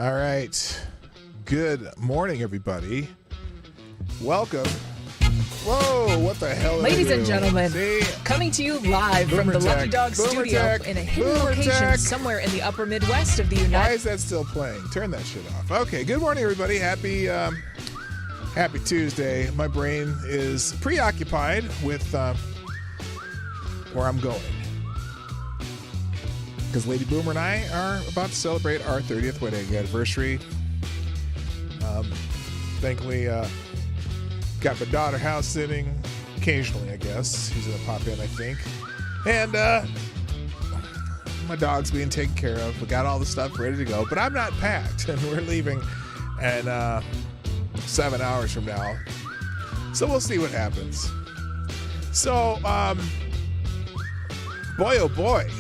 All right. Good morning, everybody. Welcome. Whoa. Whoa, what the hell? Ladies and gentlemen, See? coming to you live from Boomer the Lucky Tech. Dog Boomer studio Tech. in a hidden Boomer location Tech. somewhere in the upper Midwest of the Why United is that still playing? Turn that shit off. Okay, good morning, everybody. Happy Tuesday. My brain is preoccupied with where I'm going. Because Lady Boomer and I are about to celebrate our 30th wedding anniversary. Thankfully, got my daughter house sitting occasionally, I guess. She's going to pop in, I think. And my dog's being taken care of. We got all the stuff ready to go. But I'm not packed, and we're leaving in 7 hours from now. So we'll see what happens. So, boy, oh boy.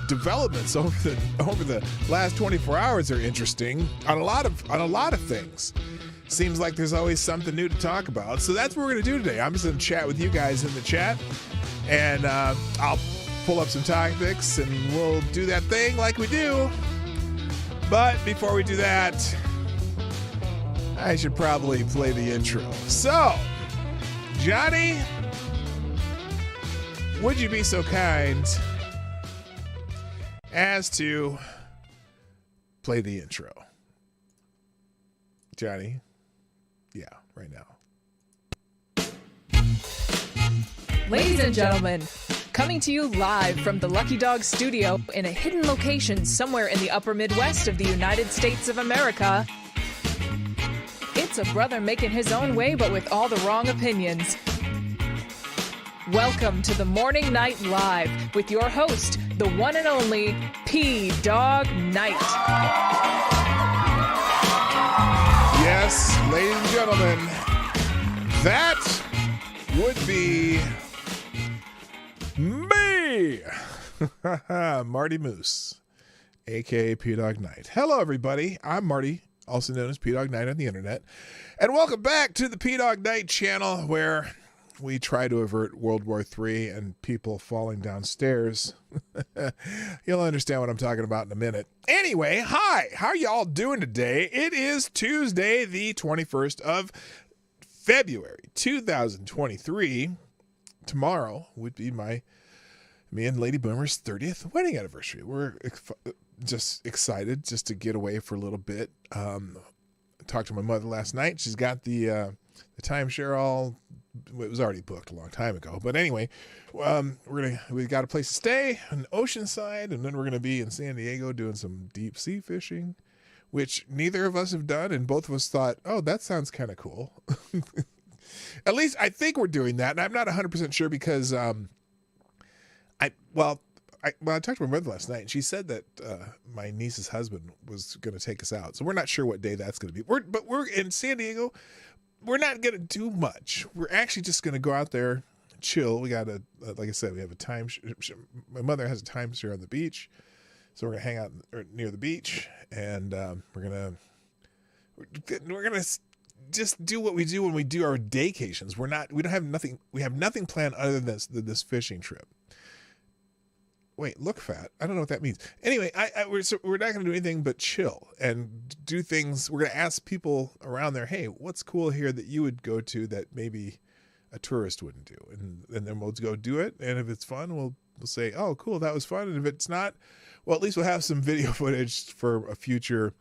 Developments over the last 24 hours are interesting on a lot of things. Seems like there's always something new to talk about. So that's what we're going to do today. I'm just going to chat with you guys in the chat, and I'll pull up some topics, and we'll do that thing like we do. But before we do that, I should probably play the intro. So, Johnny, would you be so kind as to play the intro? Johnny? Yeah, right now. Ladies and gentlemen, coming to you live from the Lucky Dog studio in a hidden location somewhere in the upper Midwest of the United States of America, it's a brother making his own way, but with all the wrong opinions. Welcome to the Morning Night Live with your host, the one and only Dawg Knight. Yes, ladies and gentlemen, that would be me, Marty Moose, aka Dawg Knight. Hello, everybody. I'm Marty, also known as Dawg Knight on the internet, and welcome back to the Dawg Knight Channel, where we try to avert World War III and people falling downstairs. You'll understand what I'm talking about in a minute. Anyway, hi. How are y'all doing today? It is Tuesday, the 21st of February, 2023. Tomorrow would be me and Lady Boomer's 30th wedding anniversary. We're just excited just to get away for a little bit. I talked to my mother last night. She's got the timeshare all. It was already booked a long time ago, but anyway, we got a place to stay on Oceanside, and then we're gonna be in San Diego doing some deep sea fishing, which neither of us have done, and both of us thought, oh, that sounds kind of cool. At least I think we're doing that, and I'm not 100% sure because I talked to my mother last night, and she said that my niece's husband was going to take us out, so we're not sure what day that's going to be. But we're in San Diego. We're not going to do much. We're actually just going to go out there, chill. We got like I said, we have a time. My mother has a timeshare on the beach, so we're going to hang out near the beach, and we're going to just do what we do when we do our daycations. We have nothing planned other than this fishing trip. Wait, look fat. I don't know what that means. Anyway, we're not going to do anything but chill and do things. We're going to ask people around there, hey, what's cool here that you would go to that maybe a tourist wouldn't do? And then we'll go do it. And if it's fun, we'll say, oh, cool, that was fun. And if it's not, well, at least we'll have some video footage for a future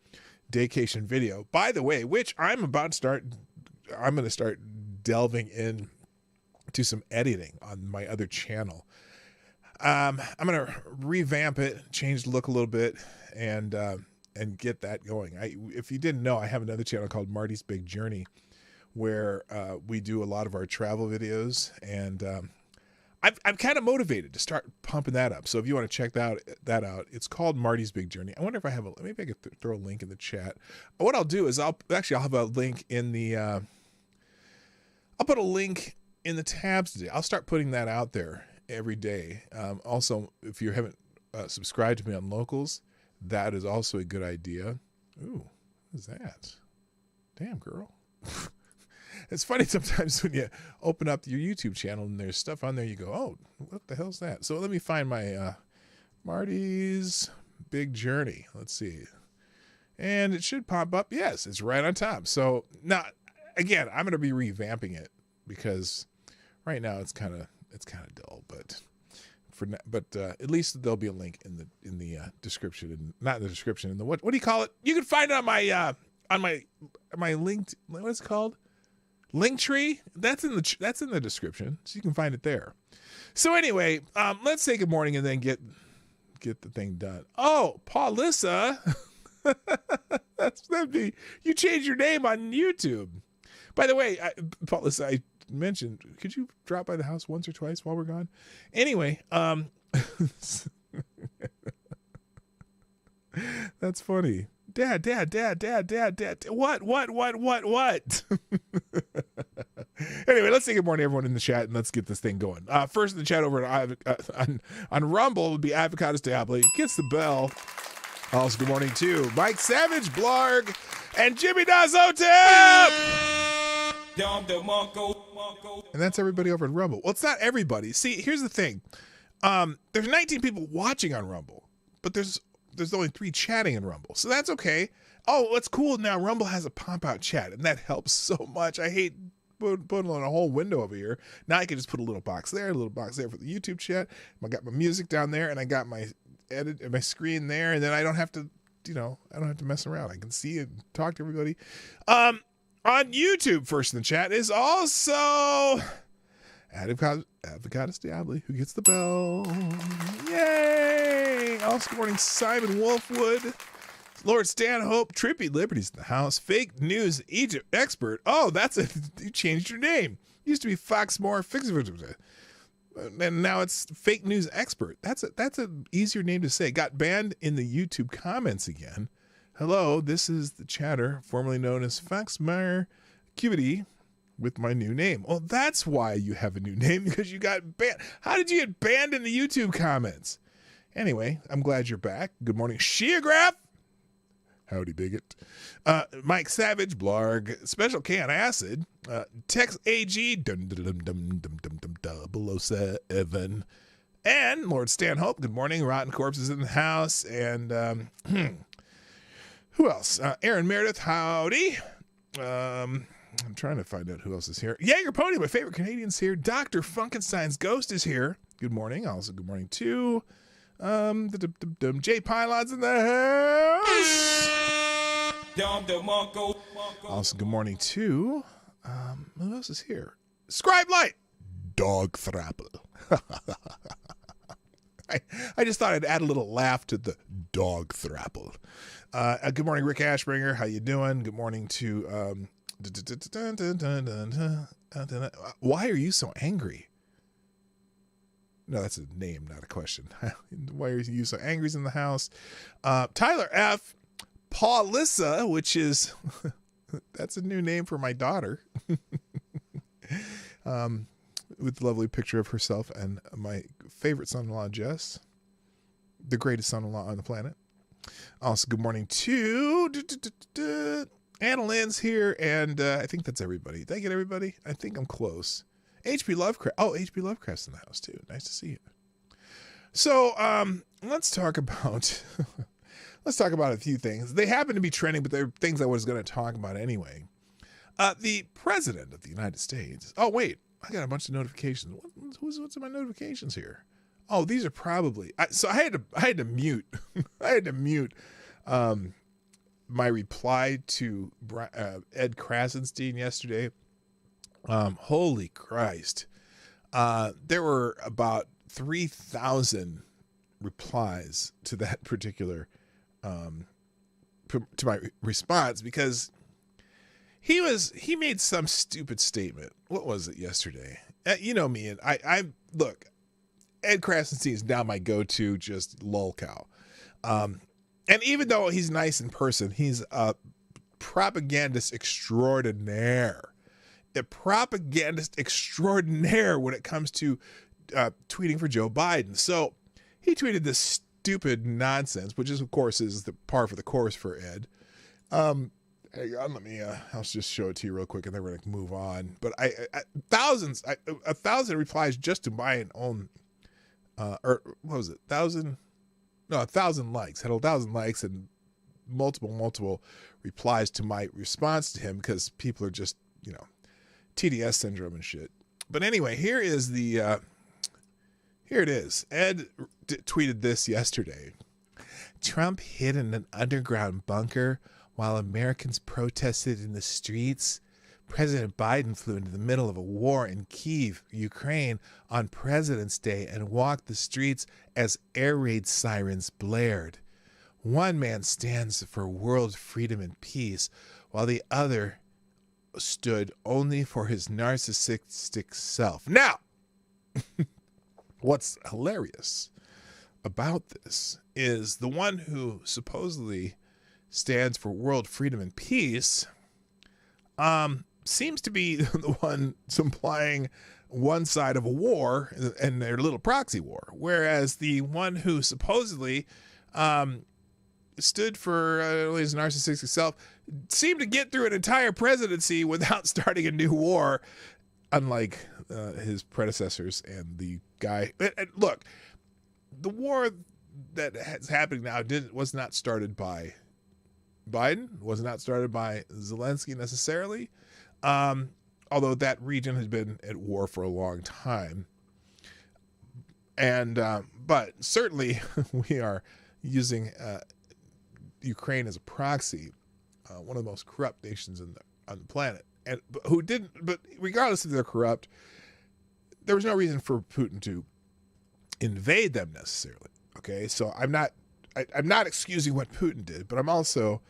daycation video. By the way, which I'm going to start delving in to some editing on my other channel. I'm going to revamp it, change the look a little bit, and get that going. If you didn't know, I have another channel called Marty's Big Journey, where we do a lot of our travel videos, and I'm kind of motivated to start pumping that up. So if you want to check that out, it's called Marty's Big Journey. I wonder if maybe I could throw a link in the chat. What I'll do is I'll have a link in the I'll put a link in the tabs today. I'll start putting that out there every day. Also, if you haven't subscribed to me on Locals, that is also a good idea. Ooh, what is that? Damn, girl. It's funny sometimes when you open up your YouTube channel and there's stuff on there, you go, oh, what the hell's that? So let me find my Marty's Big Journey. Let's see. And it should pop up. Yes, it's right on top. So now, again, I'm going to be revamping it because Right now it's kind of dull, but at least there'll be a link in the description, and not in the description, in the what do you call it? You can find it on my linked, what is it called? Linktree. That's in the description, so you can find it there. So anyway, let's say good morning and then get the thing done. Oh, Paulissa. That'd be, you changed your name on YouTube. By the way, Paulissa, I mentioned, could you drop by the house once or twice while we're gone? Anyway, that's funny. Dad. What? Anyway, let's say good morning, everyone in the chat, and let's get this thing going. First in the chat over on Rumble would be Avocados Diablo. Gets the bell. Also, good morning to Mike Savage, Blarg, and Jimmy Dazotep. And that's everybody over on Rumble. Well, it's not everybody. See, here's the thing. There's 19 people watching on Rumble, but there's only 3 chatting in Rumble, so that's okay. Oh, what's cool now, Rumble has a pop-out chat, and that helps so much. I hate putting on a whole window over here. Now I can just put a little box there, a little box there for the YouTube chat. I got my music down there, and I got my my screen there, and then I don't have to, mess around. I can see and talk to everybody. On YouTube, first in the chat is also Avocados Diablo, who gets the bell. Yay! Also, good morning, Simon Wolfwood, Lord Stanhope, Trippy Liberties in the house, Fake News Egypt Expert. Oh, you changed your name. Used to be Foxmore and now it's Fake News Expert. That's an easier name to say. Got banned in the YouTube comments again. Hello, this is the chatter, formerly known as Foxmire Cubity, with my new name. Well, that's why you have a new name, because you got banned. How did you get banned in the YouTube comments? Anyway, I'm glad you're back. Good morning, Sheograph. Howdy, bigot. Mike Savage, Blarg, Special K on Acid, Tex AG, 007, and Lord Stanhope. Good morning. Rotten Corpses in the house, and who else? Aaron Meredith, howdy. I'm trying to find out who else is here. Jaeger Pony, my favorite Canadian's here. Dr. Funkenstein's Ghost is here. Good morning. Also, good morning to J Pylon's in the house. Also, good morning to who else is here? Scribe Light, Dog Thrapple. I just thought I'd add a little laugh to the Dog Thrapple. Good morning, Rick Ashbringer. How you doing? Good morning to why are you so angry? No, that's a name, not a question. Why are you so angry? In the house? Tyler F. Paulissa, which is that's a new name for my daughter. With the lovely picture of herself and my favorite son-in-law, Jess, the greatest son-in-law on the planet. Also, good morning to Anna Lynn's here, and I think that's everybody. Did I get everybody? I think I'm close. H.P. Lovecraft. Oh, H.P. Lovecraft's in the house too. Nice to see you. So let's talk about a few things. They happen to be trending, but they're things I was going to talk about anyway. The President of the United States. Oh wait, I got a bunch of notifications. What's in my notifications here? Oh, these are probably. So I had to mute. I had to mute my reply to Ed Krasenstein yesterday. Holy Christ. There were about 3,000 replies to that particular, to my response, because he made some stupid statement. What was it yesterday? You know me, and I look, Ed Krasenstein is now my go-to just lolcow. And even though he's nice in person, he's a propagandist extraordinaire. A propagandist extraordinaire when it comes to tweeting for Joe Biden. So he tweeted this stupid nonsense, which is, of course, is the par for the course for Ed. Hang on, I'll just show it to you real quick, and then we're going to move on. But a thousand replies just to my own, or what was it? 1,000 likes. Had 1,000 likes and multiple replies to my response to him, because people are just, TDS syndrome and shit. But anyway, here it is. Ed tweeted this yesterday. Trump hid in an underground bunker while Americans protested in the streets. President Biden flew into the middle of a war in Kyiv, Ukraine, on President's Day and walked the streets as air raid sirens blared. One man stands for world freedom and peace, while the other stood only for his narcissistic self. Now, what's hilarious about this is the one who supposedly stands for world freedom and peace seems to be the one supplying one side of a war and their little proxy war, whereas the one who supposedly stood for his narcissistic self seemed to get through an entire presidency without starting a new war, unlike his predecessors and the guy. And look, the war that is happening now was not started by Biden, was not started by Zelensky necessarily, although that region has been at war for a long time. And but certainly we are using Ukraine as a proxy, one of the most corrupt nations on the planet, and but regardless if they're corrupt, there was no reason for Putin to invade them necessarily. Okay, so I'm not excusing what Putin did, but I'm also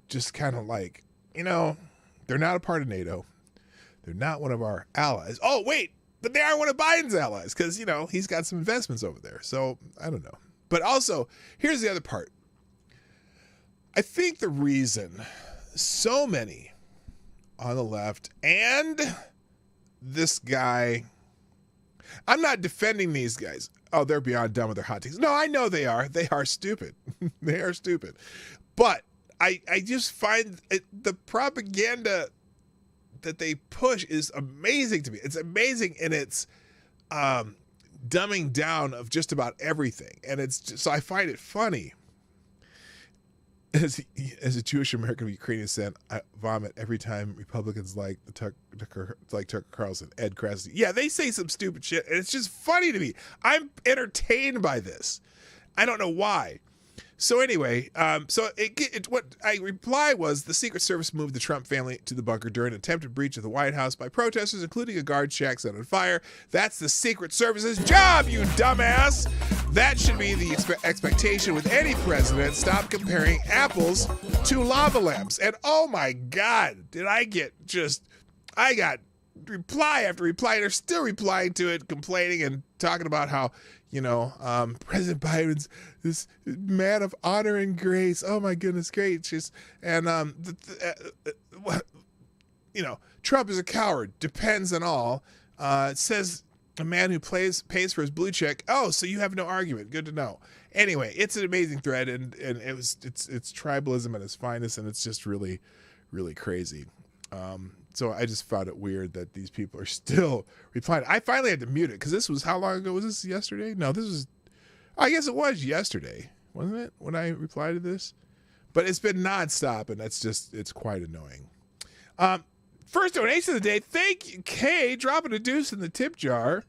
just kind of like, they're not a part of NATO. They're not one of our allies. Oh, wait, but they are one of Biden's allies because, he's got some investments over there. So I don't know. But also, here's the other part. I think the reason so many on the left and this guy, I'm not defending these guys. Oh, they're beyond done with their hot takes. No, I know they are. They are stupid. They are stupid. But I just find the propaganda that they push is amazing to me. It's amazing in its dumbing down of just about everything. And so I find it funny. As a Jewish American of Ukrainian descent, I vomit every time Republicans like Tucker Carlson, Ed Krasny. Yeah, they say some stupid shit, and it's just funny to me. I'm entertained by this. I don't know why. So anyway, what I replied was the Secret Service moved the Trump family to the bunker during an attempted breach of the White House by protesters, including a guard shack set on fire. That's the Secret Service's job, you dumbass. That should be the expectation with any president. Stop comparing apples to lava lamps. And oh my God, I got reply after reply. They're still replying to it, complaining and talking about how, President Biden's this man of honor and grace. Oh my goodness gracious. And, Trump is a coward, depends on all. It says a man who pays for his blue check. Oh, so you have no argument. Good to know. Anyway, it's an amazing thread, and it's tribalism at its finest, and it's just really, really crazy. So I just found it weird that these people are still replying. I finally had to mute it because this was, how long ago was this? Yesterday? No, I guess it was yesterday, wasn't it? When I replied to this, but it's been nonstop, and it's quite annoying. First donation of the day. Thank you, Kay, dropping a deuce in the tip jar.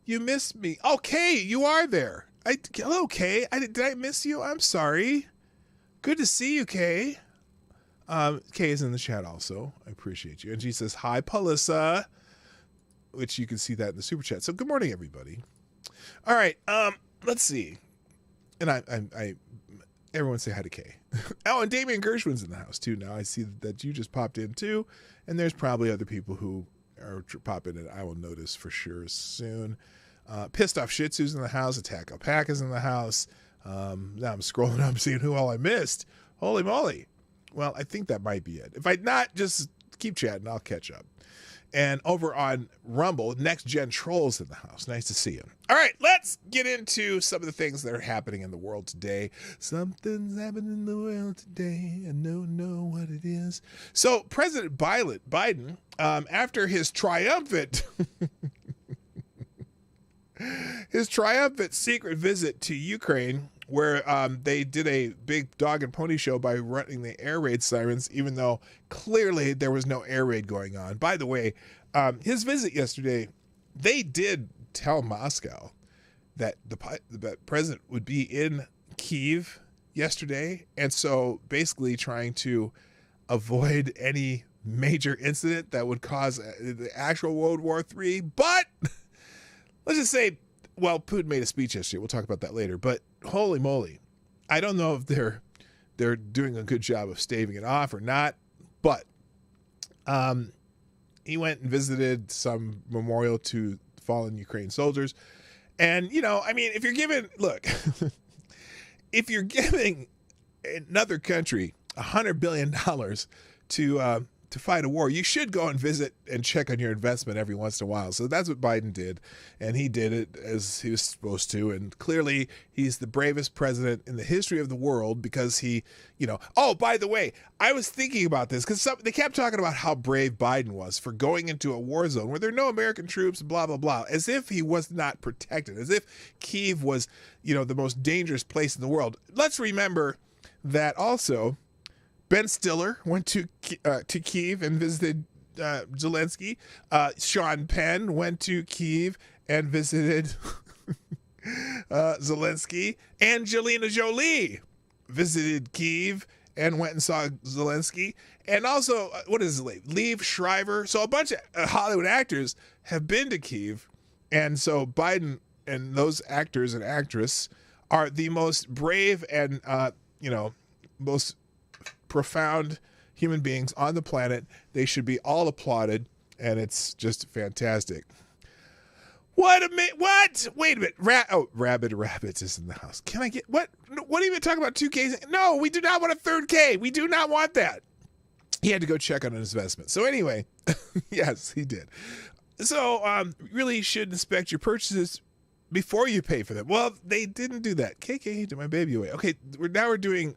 You missed me. Oh, Kay, you are there. Hello, Kay. Did I miss you? I'm sorry. Good to see you, Kay. Kay is in the chat also. I appreciate you. And she says, hi, Palissa, which you can see that in the super chat. So good morning, everybody. All right. Let's see. And everyone say hi to Kay. Oh, and Damian Gershwin's in the house too. Now I see that you just popped in too. And there's probably other people who are popping in. I will notice for sure soon. Pissed Off Shih Tzu's in the house. Attack Alpaca's in the house. Now I'm scrolling up seeing who all I missed. Holy moly. Well, I think that might be it. If I not, just keep chatting. I'll catch up. And over on Rumble, Next Gen Trolls in the house. Nice to see you. All right, let's get into some of the things that are happening in the world today. Something's happening in the world today. I don't know what it is. So President Biden, after his triumphant secret visit to Ukraine, where they did a big dog and pony show by running the air raid sirens, even though clearly there was no air raid going on. By the way, his visit yesterday, they did tell Moscow that the president would be in Kyiv yesterday, and so basically trying to avoid any major incident that would cause the actual World War III. But let's just say, well, Putin made a speech yesterday. We'll talk about that later. But holy moly, I don't know if they're doing a good job of staving it off or not. But he went and visited some memorial to fallen Ukraine soldiers. And, you know, I mean, if you're giving another country $100 billion to fight a war, you should go and visit and check on your investment every once in a while. So that's what Biden did, and he did it as he was supposed to. And clearly, he's the bravest president in the history of the world because he, you know. Oh, by the way, I was thinking about this because they kept talking about how brave Biden was for going into a war zone where there are no American troops, blah blah blah, as if he was not protected, as if Kyiv was, you know, the most dangerous place in the world. Let's remember that also. Ben Stiller went to Kyiv and visited Zelensky. Sean Penn went to Kyiv and visited Zelensky. Angelina Jolie visited Kyiv and went and saw Zelensky. And also, what is his name? Liev Schreiber. So a bunch of Hollywood actors have been to Kyiv. And so Biden and those actors and actresses are the most brave and, most profound human beings on the planet. They should be all applauded, and it's just fantastic. What? Wait a minute. Rabbits is in the house. Can I get what? What are you even talking about? 2Ks? No, we do not want a third K. We do not want that. He had to go check on his investment. So anyway, yes, he did. So really, you should inspect your purchases before you pay for them. Well, they didn't do that. KK took my baby away. Okay, we're doing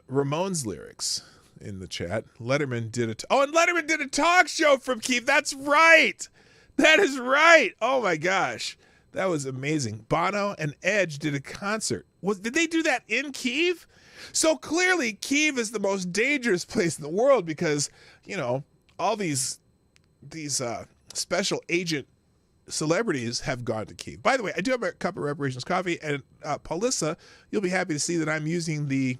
Ramones lyrics in the chat. Letterman did Letterman did a talk show from Kyiv. That's right. That is right. Oh my gosh. That was amazing. Bono and Edge did a concert. Did they do that in Kyiv? So clearly Kyiv is the most dangerous place in the world because, you know, all these special agent celebrities have gone to Kyiv. By the way, I do have a cup of Reparations coffee, and Paulissa, you'll be happy to see that I'm using the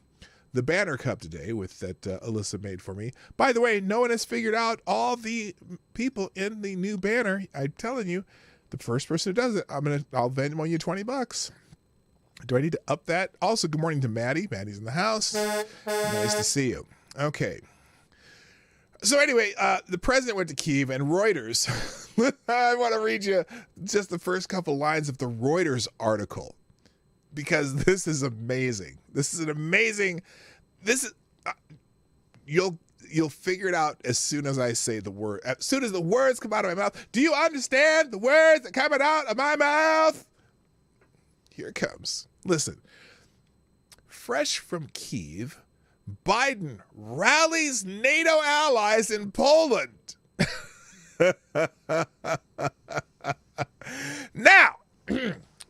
banner cup today that Alyssa made for me. By the way, no one has figured out all the people in the new banner. I'm telling you, the first person who does it, I'll Venmo you $20. Do I need to up that? Also, good morning to Maddie. Maddie's in the house. Nice to see you. Okay. So anyway, the president went to Kyiv, and Reuters, I want to read you just the first couple lines of the Reuters article, because this is amazing. You'll figure it out as soon as I say the word. As soon as the words come out of my mouth. Do you understand the words that coming out of my mouth? Here it comes. Listen. Fresh from Kyiv, Biden rallies NATO allies in Poland. Now,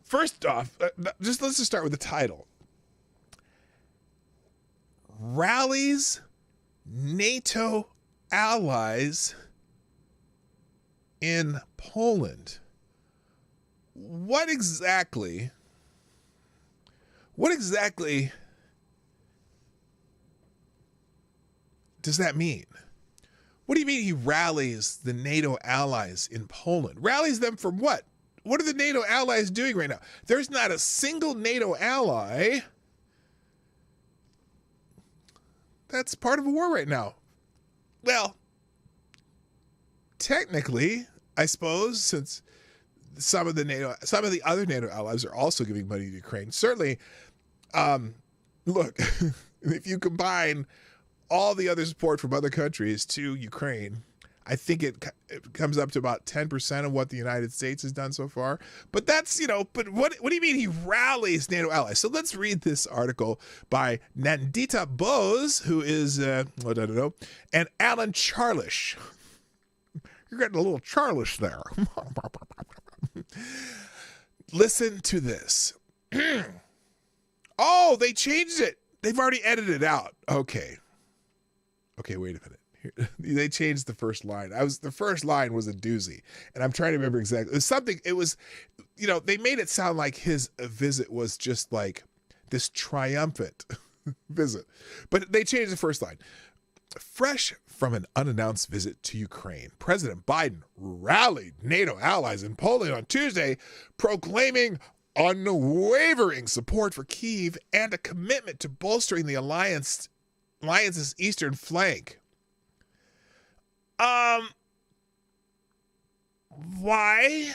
first off, let's just start with the title. Rallies NATO allies in Poland. What exactly does that mean? What do you mean he rallies the NATO allies in Poland? Rallies them from what? What are the NATO allies doing right now? There's not a single NATO ally that's part of a war right now. Well, technically, I suppose, since some of the other NATO allies are also giving money to Ukraine. Certainly, look, if you combine all the other support from other countries to Ukraine, I think it comes up to about 10% of what the United States has done so far. But that's, but what do you mean he rallies NATO allies? So let's read this article by Nandita Bose, who is, I don't know, and Alan Charlish. You're getting a little Charlish there. Listen to this. Oh, they changed it. They've already edited it out. Okay, wait a minute. They changed the first line. The first line was a doozy, and I'm trying to remember exactly. It was something. It was, they made it sound like his visit was just like this triumphant visit, but they changed the first line. Fresh from an unannounced visit to Ukraine, President Biden rallied NATO allies in Poland on Tuesday, proclaiming unwavering support for Kyiv and a commitment to bolstering the alliance's eastern flank. Why?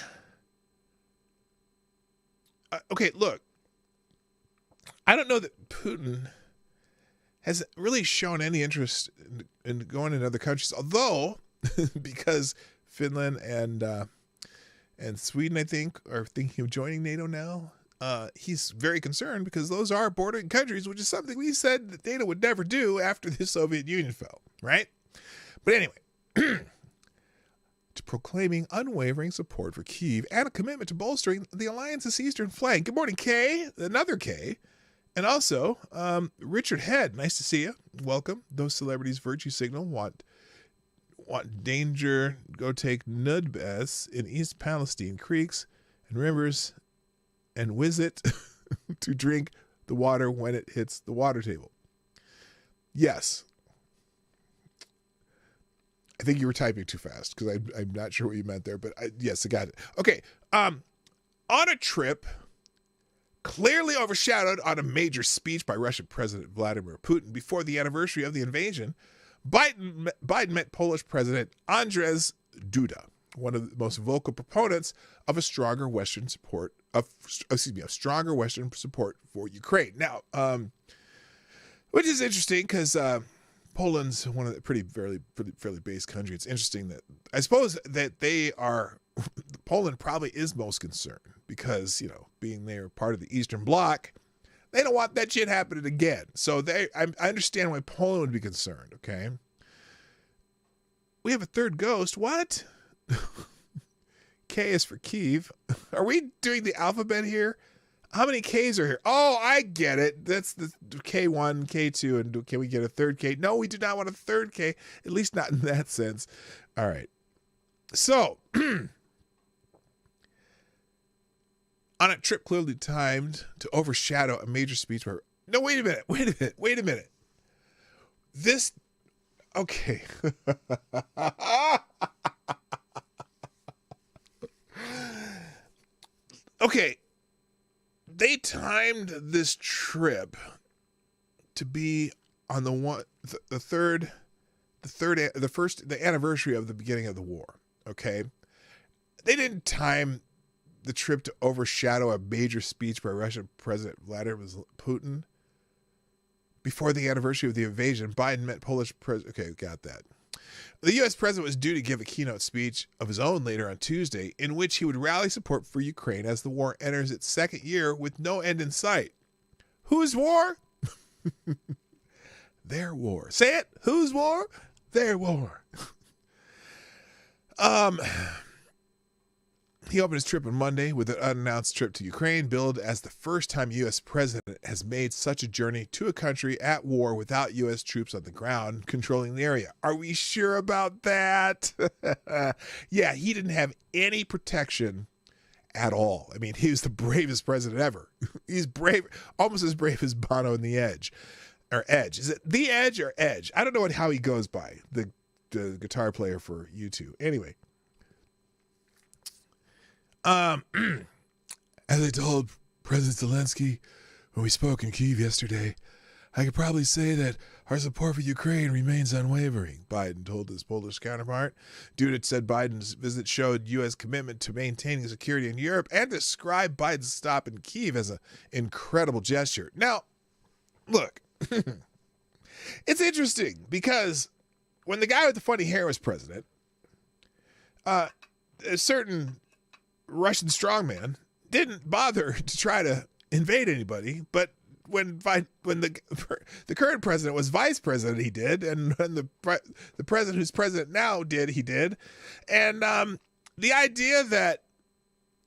Okay, look. I don't know that Putin has really shown any interest in going in other countries, although because Finland and Sweden, I think, are thinking of joining NATO now. He's very concerned because those are bordering countries, which is something we said that NATO would never do after the Soviet Union fell, right? But anyway, to proclaiming unwavering support for Kyiv and a commitment to bolstering the alliance's eastern flank. Good morning, Kay. Another Kay. And also, Richard Head. Nice to see you. Welcome. Those celebrities virtue signal want danger. Go take Nudbes in East Palestine creeks and rivers and visit to drink the water when it hits the water table. Yes. I think you were typing too fast because I'm not sure what you meant there, but yes, I got it. Okay. On a trip clearly overshadowed on a major speech by Russian President Vladimir Putin before the anniversary of the invasion, Biden met Polish President Andrzej Duda, one of the most vocal proponents of a stronger Western support for Ukraine. Now, which is interesting because Poland's one of the fairly based country. It's interesting that I suppose that Poland probably is most concerned because, being they're part of the Eastern Bloc, they don't want that shit happening again. So I understand why Poland would be concerned, okay? We have a third ghost. What? K is for Kyiv. Are we doing the alphabet here? How many Ks are here? Oh, I get it. That's the K1, K2, and can we get a third K? No, we do not want a third K, at least not in that sense. All right. So, on a trip clearly timed to overshadow a major speech where... No, wait a minute. This... Okay. Okay. They timed this trip to be on the anniversary of the beginning of the war. Okay. They didn't time the trip to overshadow a major speech by Russian President Vladimir Putin before the anniversary of the invasion. Biden met Polish president. Okay, got that. The U.S. president was due to give a keynote speech of his own later on Tuesday, in which he would rally support for Ukraine as the war enters its second year with no end in sight. Whose war? Their war. Say it. Whose war? Their war. He opened his trip on Monday with an unannounced trip to Ukraine, billed as the first time U.S. president has made such a journey to a country at war without U.S. troops on the ground controlling the area. Are we sure about that? Yeah, he didn't have any protection at all. I mean, he was the bravest president ever. He's brave, almost as brave as Bono in The Edge. Or Edge. Is it The Edge or Edge? I don't know how he goes by, the guitar player for U2. Anyway. As I told President Zelensky when we spoke in Kyiv yesterday, I could probably say that our support for Ukraine remains unwavering, Biden told his Polish counterpart. Duda said Biden's visit showed U.S. commitment to maintaining security in Europe and described Biden's stop in Kyiv as an incredible gesture. Now, look, it's interesting because when the guy with the funny hair was president, a certain Russian strongman didn't bother to try to invade anybody, but when the current president was vice president, he did, and when the president who's president now did, he did, and the idea that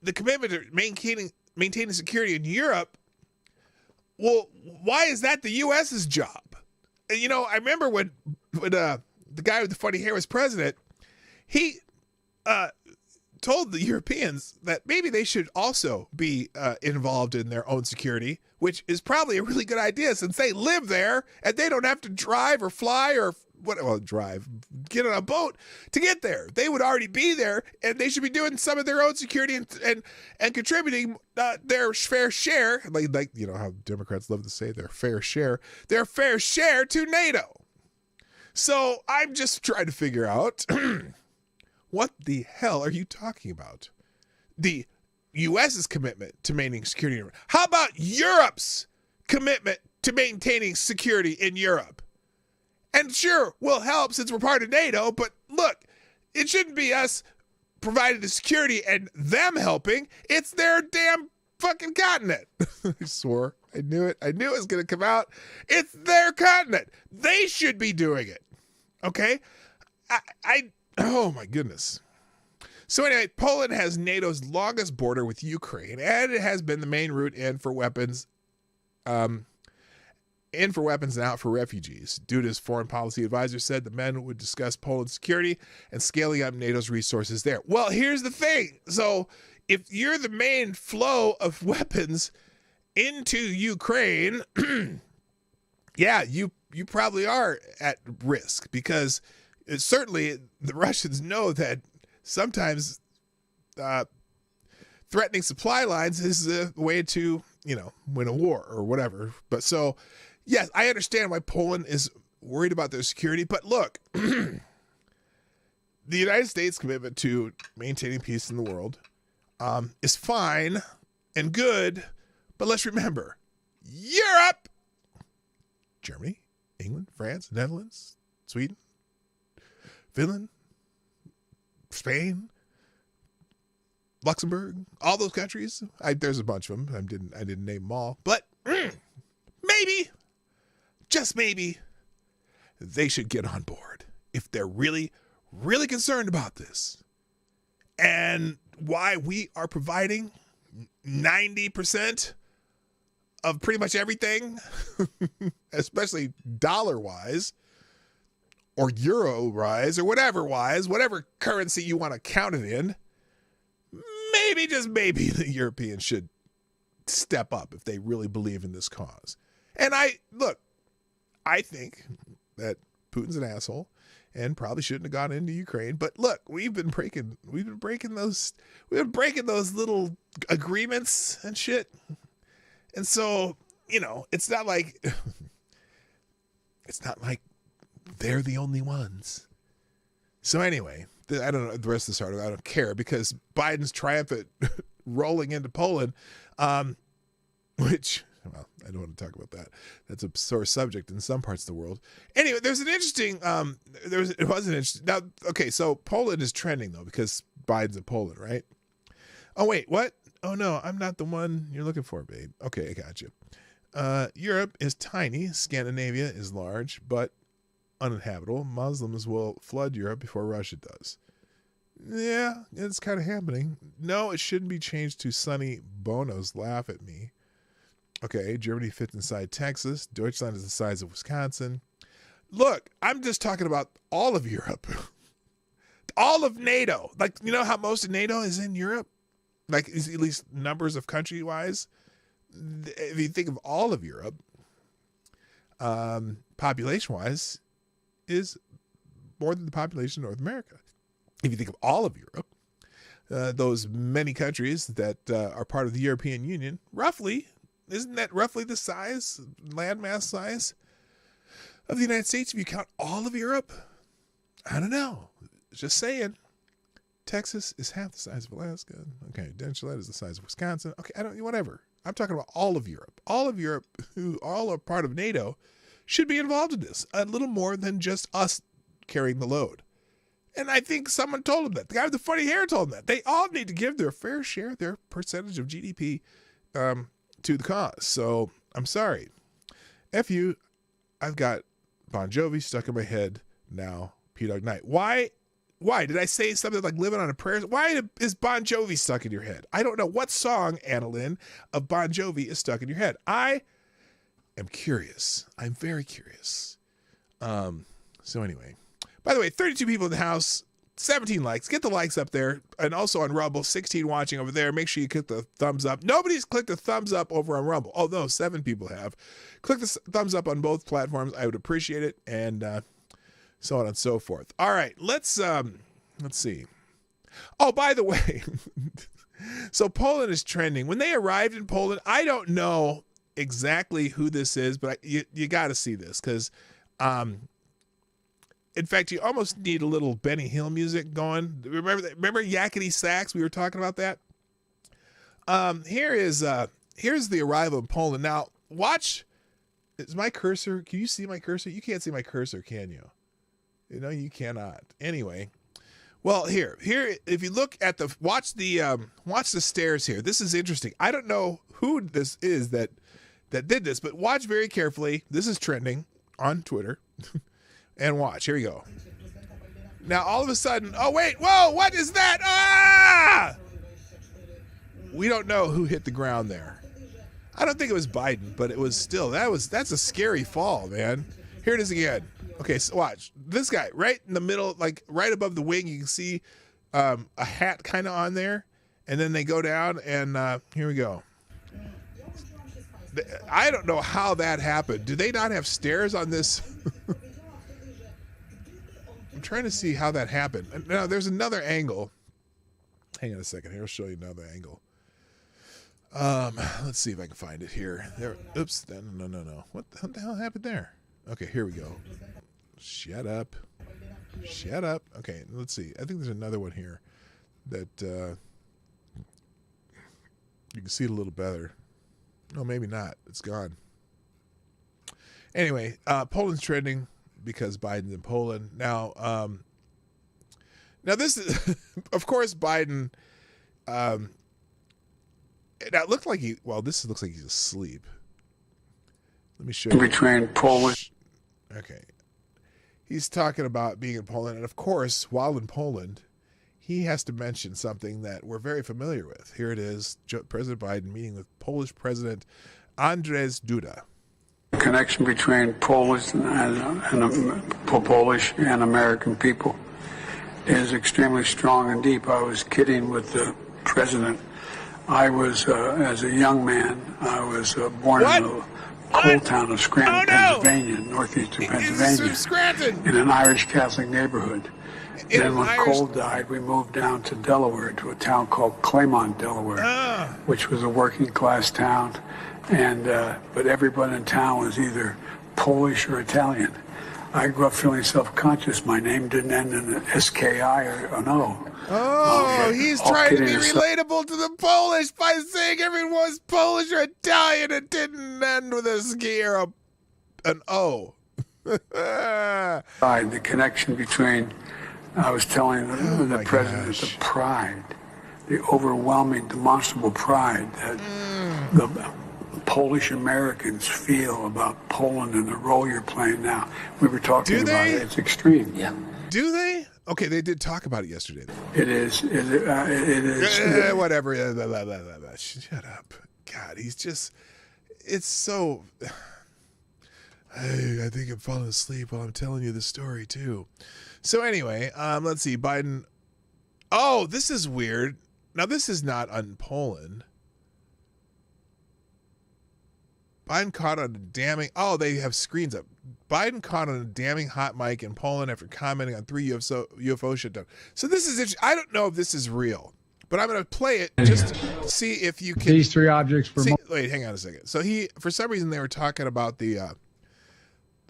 the commitment to maintaining security in Europe, well, why is that the U.S.'s job? And, I remember when the guy with the funny hair was president, he told the Europeans that maybe they should also be involved in their own security, which is probably a really good idea since they live there and they don't have to drive or fly or get on a boat to get there. They would already be there, and they should be doing some of their own security and contributing their fair share, like you know how Democrats love to say their fair share to NATO. So I'm just trying to figure out what the hell are you talking about? The U.S.'s commitment to maintaining security. How about Europe's commitment to maintaining security in Europe? And sure, we'll help since we're part of NATO, but look, it shouldn't be us providing the security and them helping. It's their damn fucking continent. I swore. I knew it. I knew it was going to come out. It's their continent. They should be doing it. Okay? Oh my goodness. So anyway, Poland has NATO's longest border with Ukraine, and it has been the main route in for weapons. In for weapons and out for refugees. Duda's foreign policy advisor said the men would discuss Poland's security and scaling up NATO's resources there. Well, here's the thing. So if you're the main flow of weapons into Ukraine, yeah, you probably are at risk because certainly the Russians know that sometimes threatening supply lines is the way to, win a war or whatever. But so, yes, I understand why Poland is worried about their security. But look, the United States' commitment to maintaining peace in the world is fine and good. But let's remember, Europe, Germany, England, France, Netherlands, Sweden, Finland, Spain, Luxembourg, all those countries. There's a bunch of them. I didn't name them all, but maybe, just maybe, they should get on board if they're really, really concerned about this. And why we are providing 90% of pretty much everything, especially dollar-wise, or euro-wise, or whatever currency you want to count it in. Maybe, just maybe, the Europeans should step up if they really believe in this cause. And I think that Putin's an asshole and probably shouldn't have gone into Ukraine. But look, we've been breaking those little agreements and shit. And so, it's not like they're the only ones. So anyway, I don't know the rest of this article. I don't care because Biden's triumphant rolling into Poland, which, well, I don't want to talk about that. That's a sore subject in some parts of the world. Anyway, there's an interesting, now, okay, so Poland is trending though because Biden's in Poland, right? Oh, wait, what? Oh no, I'm not the one you're looking for, babe. Okay, I got you. Europe is tiny. Scandinavia is large, but uninhabitable. Muslims will flood Europe before Russia does. Yeah, it's kind of happening. No, it shouldn't be changed to Sonny Bono's laugh at me. Okay, Germany fits inside Texas. Deutschland is the size of Wisconsin. Look, I'm just talking about all of Europe. All of NATO. Like, you know how most of NATO is in Europe? Like, at least numbers of country-wise. If you think of all of Europe, population-wise, is more than the population of North America. If you think of all of Europe, those many countries that are part of the European Union, isn't that roughly the size, landmass size of the United States if you count all of Europe? I don't know. Just saying. Texas is half the size of Alaska. Okay, Denchlet is the size of Wisconsin. Okay, whatever. I'm talking about all of Europe. All of Europe, who all are part of NATO, should be involved in this. A little more than just us carrying the load. And I think someone told them that. The guy with the funny hair told them that. They all need to give their fair share, their percentage of GDP to the cause. So, I'm sorry. F you, I've got Bon Jovi stuck in my head now, Dawg Knight. Why did I say something like living on a prayer? Why is Bon Jovi stuck in your head? I don't know what song, Annalyn, of Bon Jovi is stuck in your head. I am curious. I'm very curious. So anyway, By the way, 32 people in the house, 17 likes. Get the likes up there. And also on Rumble, 16 watching over there. Make sure you click the thumbs up. Nobody's clicked the thumbs up over on Rumble. Oh, no, 7 people have. Click the thumbs up on both platforms. I would appreciate it. And so on and so forth. All right, let's see. Oh, by the way, so Poland is trending. When they arrived in Poland, I don't know exactly who this is, but you got to see this because, in fact, you almost need a little Benny Hill music going. Remember Yakety Sax? We were talking about that. Here's the arrival in Poland. Now, watch. Is my cursor? Can you see my cursor? You can't see my cursor, can you? You know, you cannot. Anyway, well, here, if you look at watch the stairs here. This is interesting. I don't know who this is that did this, but watch very carefully. This is trending on Twitter. And watch. Here we go. Now, all of a sudden, oh, wait. Whoa, what is that? Ah! We don't know who hit the ground there. I don't think it was Biden, but it was still, that's a scary fall, man. Here it is again. Okay, so watch. This guy, right in the middle, like right above the wing, you can see a hat kind of on there. And then they go down, and here we go. I don't know how that happened. Do they not have stairs on this? I'm trying to see how that happened. Now, there's another angle. Hang on a second here. I'll show you another angle. Let's see if I can find it here. There. Oops. No. What the hell happened there? Okay, here we go. Shut up. Okay, let's see. I think there's another one here that you can see it a little better. No, maybe not. It's gone. Anyway, Poland's trending because Biden's in Poland. Now this is, of course, Biden, that looked like this looks like he's asleep. Let me show you. Between Poland. Okay. He's talking about being in Poland. And of course, while in Poland, he has to mention something that we're very familiar with. Here it is. President Biden meeting with Polish President Andrzej Duda. The connection between Polish and American people is extremely strong and deep. I was kidding with the president. I was, as a young man, I was born in the coal town of Scranton, Pennsylvania, northeastern Pennsylvania, in an Irish Catholic neighborhood. Then when Cole died, we moved down to Delaware, to a town called Claymont, Delaware, which was a working class town. And but everyone in town was either Polish or Italian. I grew up feeling self-conscious. My name didn't end in an S-K-I or an O. Oh, he's trying to be relatable to the Polish by saying everyone was Polish or Italian. It didn't end with a ski or an O. The connection between, I was telling the president, the pride, the overwhelming, demonstrable pride that the Polish Americans feel about Poland and the role you're playing now. We were talking about it. It's extreme. Yeah. Do they? Okay, they did talk about it yesterday. It is. It is. Whatever. Shut up. God, he's just. It's so. Hey, I think I'm falling asleep while I'm telling you the story too. So anyway, let's see. Biden. Oh, this is weird. Now this is not on Poland. Biden caught on a damning. Oh, they have screens up. Biden caught on a damning hot mic in Poland after commenting on 3 UFO shutdown. So this is interesting. I don't know if this is real, but I'm going to play it just to see if you can. These 3 objects were. Wait, hang on a second. So for some reason, they were talking about the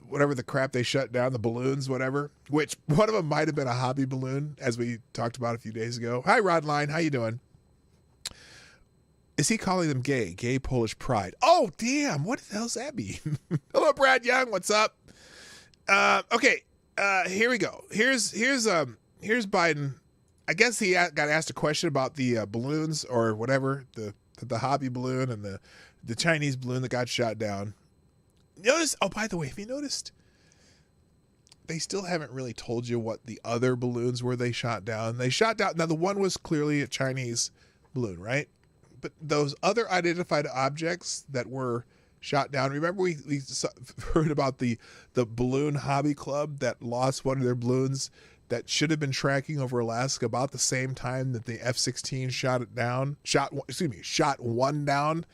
whatever the crap they shut down, the balloons, whatever. Which one of them might have been a hobby balloon, as we talked about a few days ago. Hi, Rodline. How you doing? Is he calling them gay? Gay Polish pride. Oh, damn. What the hell does that mean? Hello, Brad Young. What's up? Okay. Here we go. Here's Biden. I guess he got asked a question about the balloons or whatever, the hobby balloon and the Chinese balloon that got shot down. Notice, oh, by the way, have you noticed they still haven't really told you what the other balloons were they shot down? They shot down. Now, the one was clearly a Chinese balloon, right? But those other identified objects that were shot down. Remember we heard about the balloon hobby club that lost one of their balloons that should have been tracking over Alaska about the same time that the F-16 shot one down.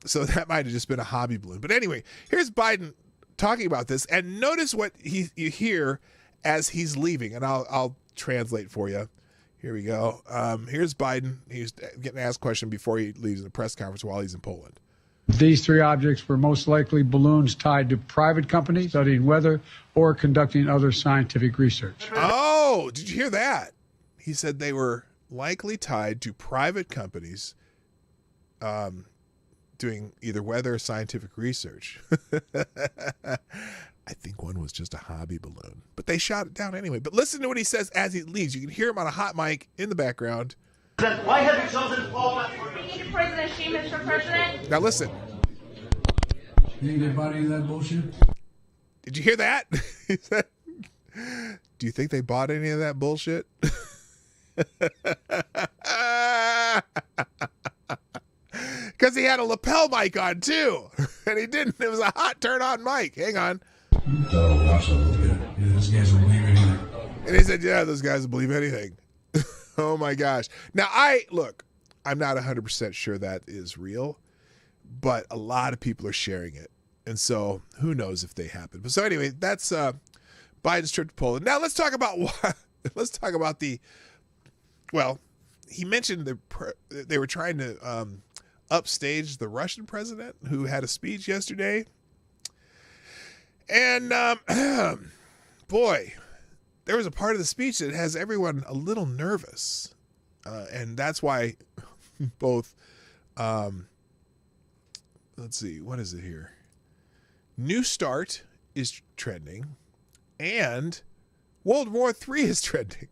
So that might have just been a hobby balloon. But anyway, here's Biden talking about this, and notice what you hear as he's leaving, and I'll translate for you. Here we go. Here's Biden. He's getting asked a question before he leaves in a press conference while he's in Poland. These three objects were most likely balloons tied to private companies studying weather or conducting other scientific research. Oh, did you hear that? He said they were likely tied to private companies doing either weather or scientific research. I think one was just a hobby balloon, but they shot it down anyway. But listen to what he says as he leaves. You can hear him on a hot mic in the background. Why have you chosen Poland? Speaking to President Xi, Mr. President. Now listen. You think they bought any of that bullshit? Did you hear that? He said, do you think they bought any of that bullshit? Because he had a lapel mic on too, and he didn't. It was a hot turn-on mic. Hang on. Those guys will believe anything. And he said, yeah, those guys will believe anything. Oh my gosh. Now I'm not 100% sure that is real, but a lot of people are sharing it. And so who knows if they happen. But so anyway, that's Biden's trip to Poland. Now let's talk about he mentioned they were trying to upstage the Russian president who had a speech yesterday. And boy, there was a part of the speech that has everyone a little nervous. And that's why both, let's see, what is it here? New Start is trending and World War III is trending.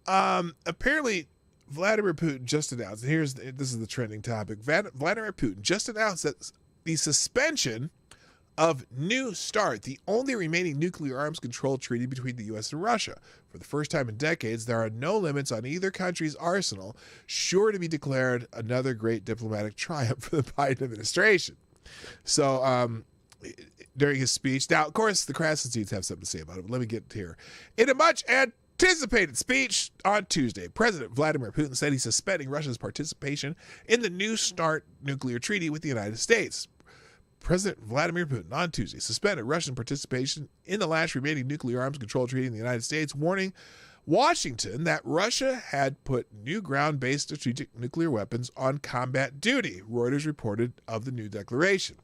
Apparently, Vladimir Putin just announced, and this is the trending topic. Vladimir Putin just announced that the suspension of New START, the only remaining nuclear arms control treaty between the U.S. and Russia. For the first time in decades, there are no limits on either country's arsenal, sure to be declared another great diplomatic triumph for the Biden administration. So, during his speech, now, of course, the Krasnodars have something to say about it, but let me get here. In a much anticipated speech on Tuesday, President Vladimir Putin said he's suspending Russia's participation in the New START nuclear treaty with the United States. President Vladimir Putin on Tuesday suspended Russian participation in the last remaining nuclear arms control treaty in the United States, warning Washington that Russia had put new ground-based strategic nuclear weapons on combat duty, Reuters reported of the new declaration.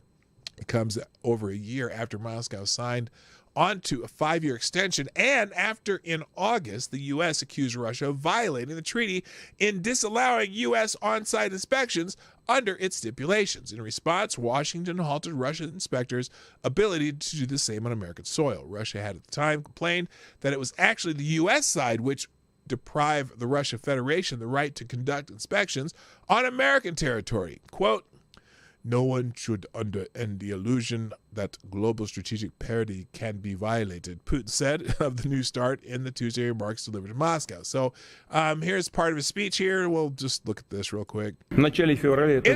It comes over a year after Moscow signed onto a 5-year extension, and after in August, the U.S. accused Russia of violating the treaty in disallowing U.S. on-site inspections under its stipulations. In response, Washington halted Russian inspectors' ability to do the same on American soil. Russia had at the time complained that it was actually the U.S. side which deprived the Russian Federation the right to conduct inspections on American territory. Quote, "No one should under the illusion that global strategic parity can be violated," Putin said of the New START in the Tuesday remarks delivered in Moscow. So here's part of his speech here. We'll just look at this real quick. In the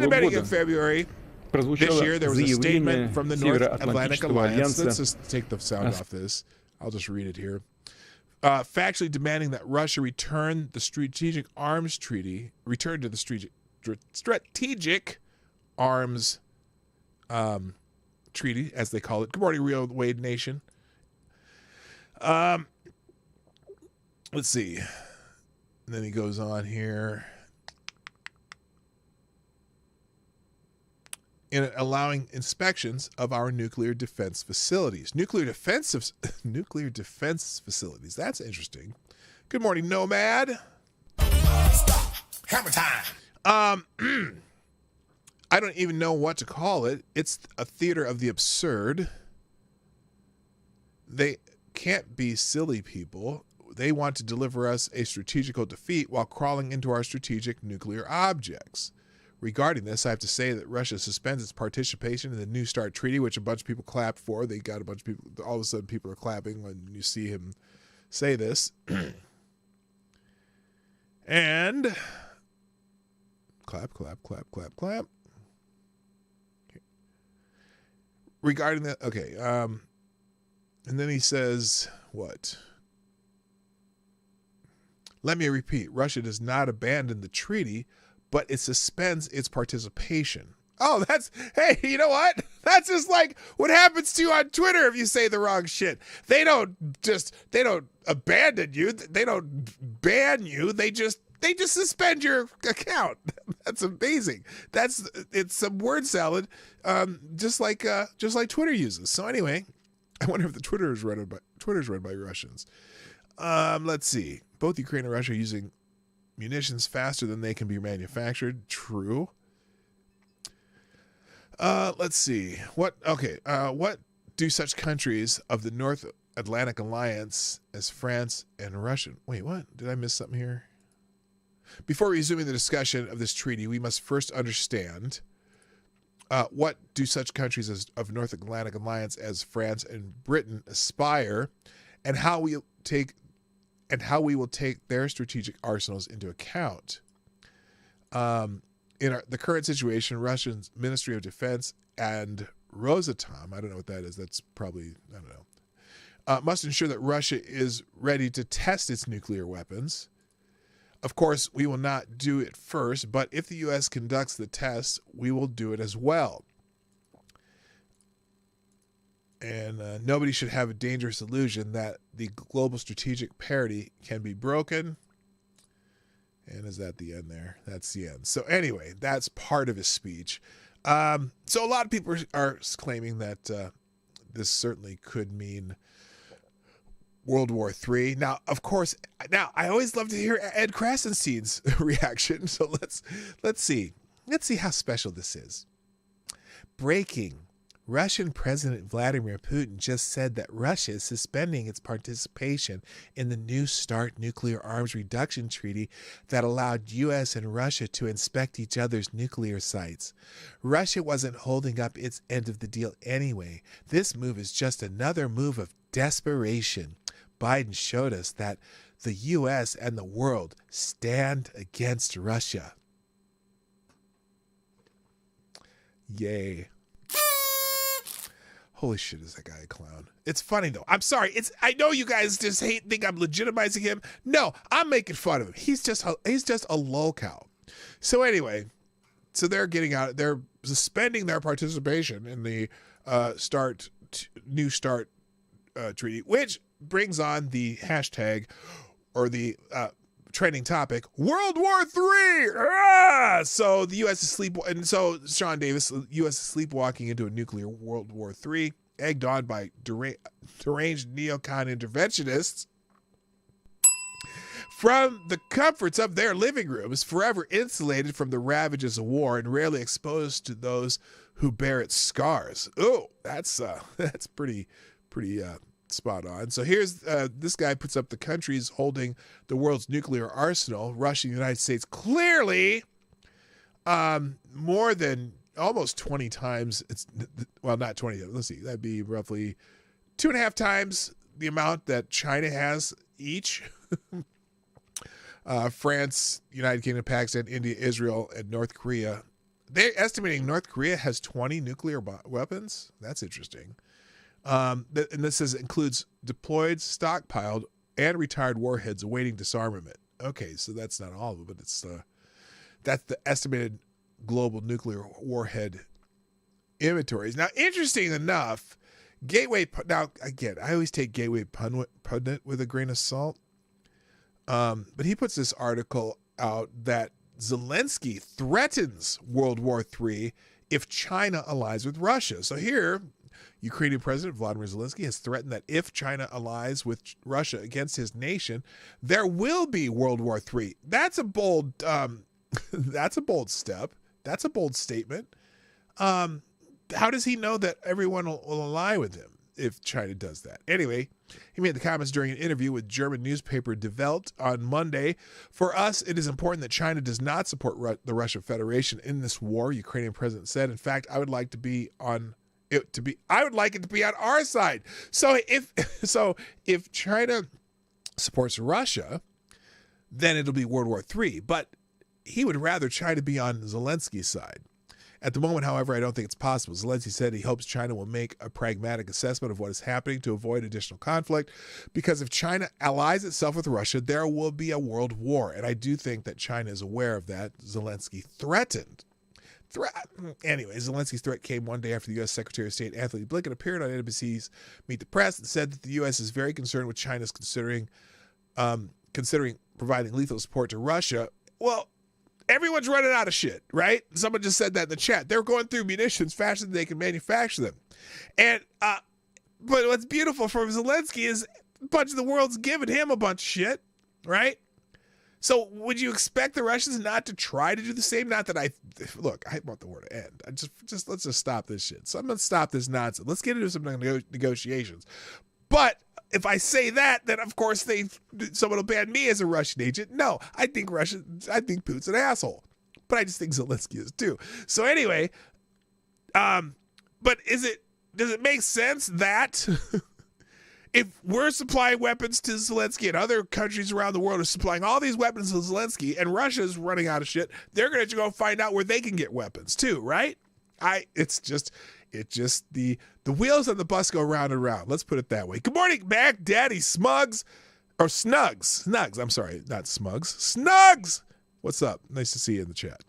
beginning of February this year, there was a statement from the North Atlantic Alliance. Let's just take the sound off this. I'll just read it here. Factually demanding that Russia return to the strategic arms treaty, as they call it. Good morning, Real Wade Nation. Let's see. And then he goes on here. In allowing inspections of our nuclear defense facilities. Nuclear defense facilities. That's interesting. Good morning, Nomad. Stop. Hammer time. I don't even know what to call it. It's a theater of the absurd. They can't be silly people. They want to deliver us a strategical defeat while crawling into our strategic nuclear objects. Regarding this, I have to say that Russia suspends its participation in the New START treaty, which a bunch of people clapped for. They got a bunch of people, all of a sudden people are clapping when you see him say this. And clap, clap, clap, clap, clap. regarding that, okay. And then he says, what? Let me repeat, Russia does not abandon the treaty, but it suspends its participation. Oh, hey, you know what? That's just like what happens to you on Twitter if you say the wrong shit. They don't abandon you. They don't ban you. They just suspend your account. That's amazing. It's some word salad, just like Twitter uses. So anyway, I wonder if the Twitter is run by Russians. Let's see. Both Ukraine and Russia are using munitions faster than they can be manufactured. True. Let's see. What do such countries of the North Atlantic Alliance as France and Russia? Wait, what? Did I miss something here? Before resuming the discussion of this treaty, we must first understand what do such countries of North Atlantic Alliance as France and Britain aspire, and how we will take their strategic arsenals into account. In the current situation, Russia's Ministry of Defense and Rosatom, I don't know what that is. That's probably, I don't know, must ensure that Russia is ready to test its nuclear weapons. Of course, we will not do it first, but if the U.S. conducts the tests, we will do it as well. And nobody should have a dangerous illusion that the global strategic parity can be broken. And is that the end there? That's the end. So anyway, that's part of his speech. So a lot of people are claiming that this certainly could mean World War III. Now, of course, I always love to hear Ed Krasenstein's reaction. So let's see. Let's see how special this is. Breaking. Russian President Vladimir Putin just said that Russia is suspending its participation in the New START nuclear arms reduction treaty that allowed U.S. and Russia to inspect each other's nuclear sites. Russia wasn't holding up its end of the deal anyway. This move is just another move of desperation. Biden showed us that the U.S. and the world stand against Russia. Yay. Holy shit, is that guy a clown? It's funny though. I'm sorry. I know you guys just think I'm legitimizing him. No, I'm making fun of him. He's just a lolcow. So anyway, they're suspending their participation in the New START treaty, which brings on the hashtag or the trending topic, World War III. So the U.S. is so Sean Davis, the U.S. is sleepwalking into a nuclear World War III, egged on by deranged neocon interventionists from the comforts of their living rooms, forever insulated from the ravages of war and rarely exposed to those who bear its scars. Oh, that's pretty spot on. So here's this guy puts up the countries holding the world's nuclear arsenal. Russia and the United States clearly more than almost 20 times. Not 20. Let's see. That'd be roughly 2.5 times the amount that China has each. France, United Kingdom, Pakistan, India, Israel, and North Korea. They're estimating North Korea has 20 nuclear weapons. That's interesting. And this says it includes deployed, stockpiled, and retired warheads awaiting disarmament. Okay, so that's not all of it, but that's the estimated global nuclear warhead inventories. Now, interesting enough, now again, I always take Gateway Pundit with a grain of salt, but he puts this article out that Zelensky threatens World War III if China allies with Russia. So here, Ukrainian President Vladimir Zelensky has threatened that if China allies with Russia against his nation, there will be World War III. That's a bold step. That's a bold statement. How does he know that everyone will ally with him if China does that? Anyway, he made the comments during an interview with German newspaper Die Welt on Monday. For us, it is important that China does not support the Russian Federation in this war, Ukrainian president said. In fact, I would like it to be on our side. So if China supports Russia, then it'll be World War III. But he would rather China be on Zelensky's side. At the moment, however, I don't think it's possible. Zelensky said he hopes China will make a pragmatic assessment of what is happening to avoid additional conflict, because if China allies itself with Russia, there will be a world war. And I do think that China is aware of that. Zelensky threatened. Anyway, Zelensky's threat came one day after the U.S. Secretary of State Anthony Blinken appeared on NBC's Meet the Press and said that the U.S. is very concerned with China's considering providing lethal support to Russia. Well, everyone's running out of shit, right? Someone just said that in the chat. They're going through munitions faster than they can manufacture them. And but what's beautiful from Zelensky is a bunch of the world's giving him a bunch of shit, right? So would you expect the Russians not to try to do the same? Not that I want the war to end. Let's just stop this shit. So I'm going to stop this nonsense. Let's get into some negotiations. But if I say that, then of course someone will ban me as a Russian agent. No, I think Putin's an asshole. But I just think Zelensky is too. So anyway, but does it make sense that if we're supplying weapons to Zelensky and other countries around the world are supplying all these weapons to Zelensky and Russia's running out of shit, they're going to go find out where they can get weapons too, right? It's just the wheels on the bus go round and round. Let's put it that way. Good morning, Mac Daddy Snugs. I'm sorry, not Smugs. Snugs. What's up? Nice to see you in the chat.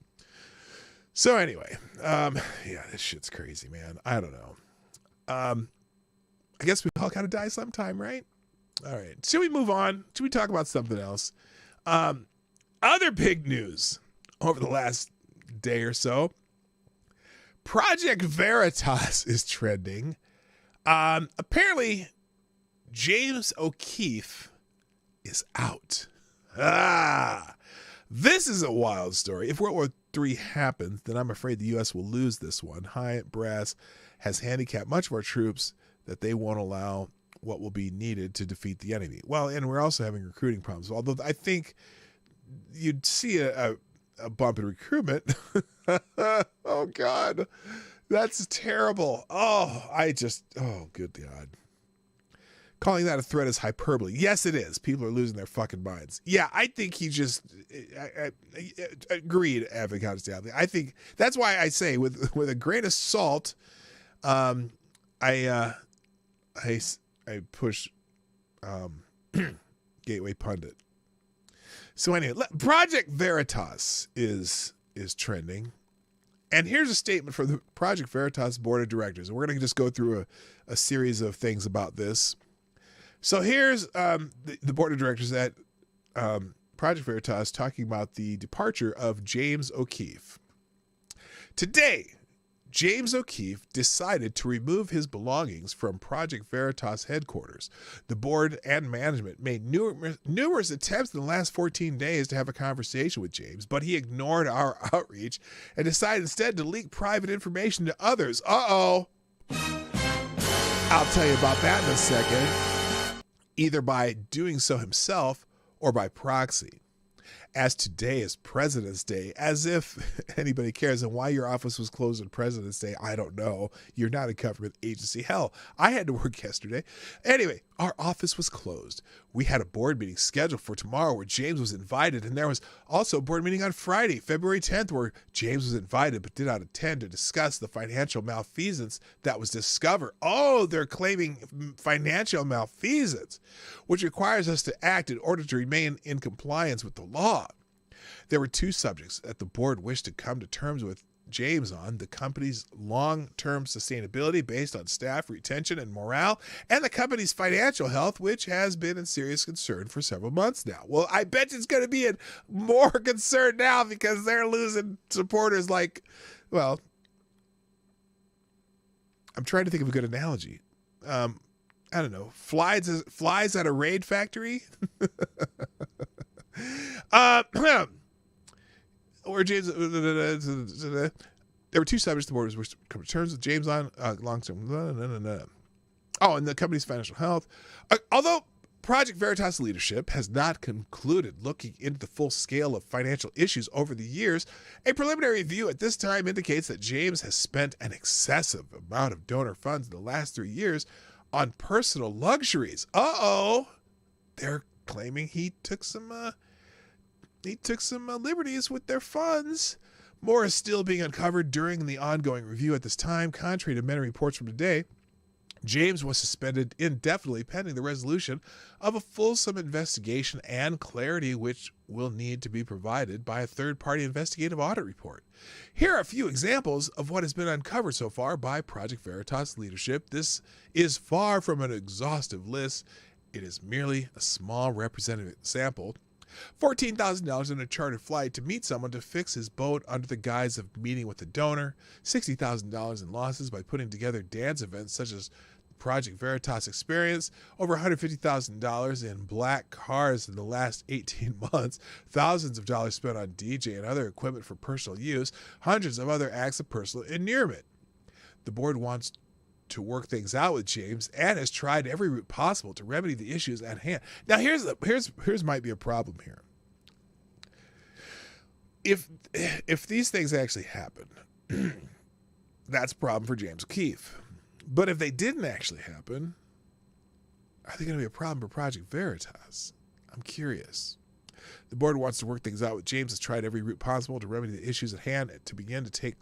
So anyway, this shit's crazy, man. I don't know. I guess we all gotta die sometime, right? All right. Should we move on? Should we talk about something else? Other big news over the last day or so. Project Veritas is trending. Apparently, James O'Keefe is out. This is a wild story. If World War III happens, then I'm afraid the U.S. will lose this one. High brass has handicapped much of our troops that they won't allow what will be needed to defeat the enemy. Well, and we're also having recruiting problems. Although I think you'd see a bump in recruitment. Oh, God. That's terrible. Good God. Calling that a threat is hyperbole. Yes, it is. People are losing their fucking minds. Yeah, I think he just agreed, Advocate. I think that's why I say with a grain of salt, I push Gateway Pundit. So anyway, Project Veritas is trending. And here's a statement from the Project Veritas Board of Directors. And we're going to just go through a series of things about this. So here's the Board of Directors at Project Veritas talking about the departure of James O'Keefe. Today, James O'Keefe decided to remove his belongings from Project Veritas headquarters. The board and management made numerous attempts in the last 14 days to have a conversation with James, but he ignored our outreach and decided instead to leak private information to others. Uh-oh. I'll tell you about that in a second. Either by doing so himself or by proxy. As today is President's Day, as if anybody cares. And why your office was closed on President's Day, I don't know. You're not a government agency. Hell, I had to work yesterday. Anyway, our office was closed. We had a board meeting scheduled for tomorrow where James was invited. And there was also a board meeting on Friday, February 10th, where James was invited but did not attend to discuss the financial malfeasance that was discovered. Oh, they're claiming financial malfeasance, which requires us to act in order to remain in compliance with the law. There were two subjects that the board wished to come to terms with James on: the company's long-term sustainability based on staff retention and morale, and the company's financial health, which has been in serious concern for several months now. Well, I bet it's going to be in more concern now because they're losing supporters like, well, I'm trying to think of a good analogy. I don't know, flies at a raid factory. Or James, there were two subjects the board was come to terms with James on long-term. Oh, and the company's financial health. Although Project Veritas leadership has not concluded looking into the full scale of financial issues over the years, a preliminary review at this time indicates that James has spent an excessive amount of donor funds in the last 3 years on personal luxuries. Uh-oh. They're claiming he took some liberties with their funds. More is still being uncovered during the ongoing review at this time. Contrary to many reports from today, James was suspended indefinitely pending the resolution of a fulsome investigation and clarity which will need to be provided by a third-party investigative audit report. Here are a few examples of what has been uncovered so far by Project Veritas leadership. This is far from an exhaustive list. It is merely a small representative sample. $14,000 in a chartered flight to meet someone to fix his boat under the guise of meeting with a donor. $60,000 in losses by putting together dance events such as Project Veritas Experience. Over $150,000 in black cars in the last 18 months. Thousands of dollars spent on DJ and other equipment for personal use. Hundreds of other acts of personal endearment. The board wants to work things out with James and has tried every route possible to remedy the issues at hand. Now, here's might be a problem here. If these things actually happen, that's a problem for James O'Keefe. But if they didn't actually happen, are they going to be a problem for Project Veritas? I'm curious. The board wants to work things out with James, has tried every route possible to remedy the issues at hand and to begin to take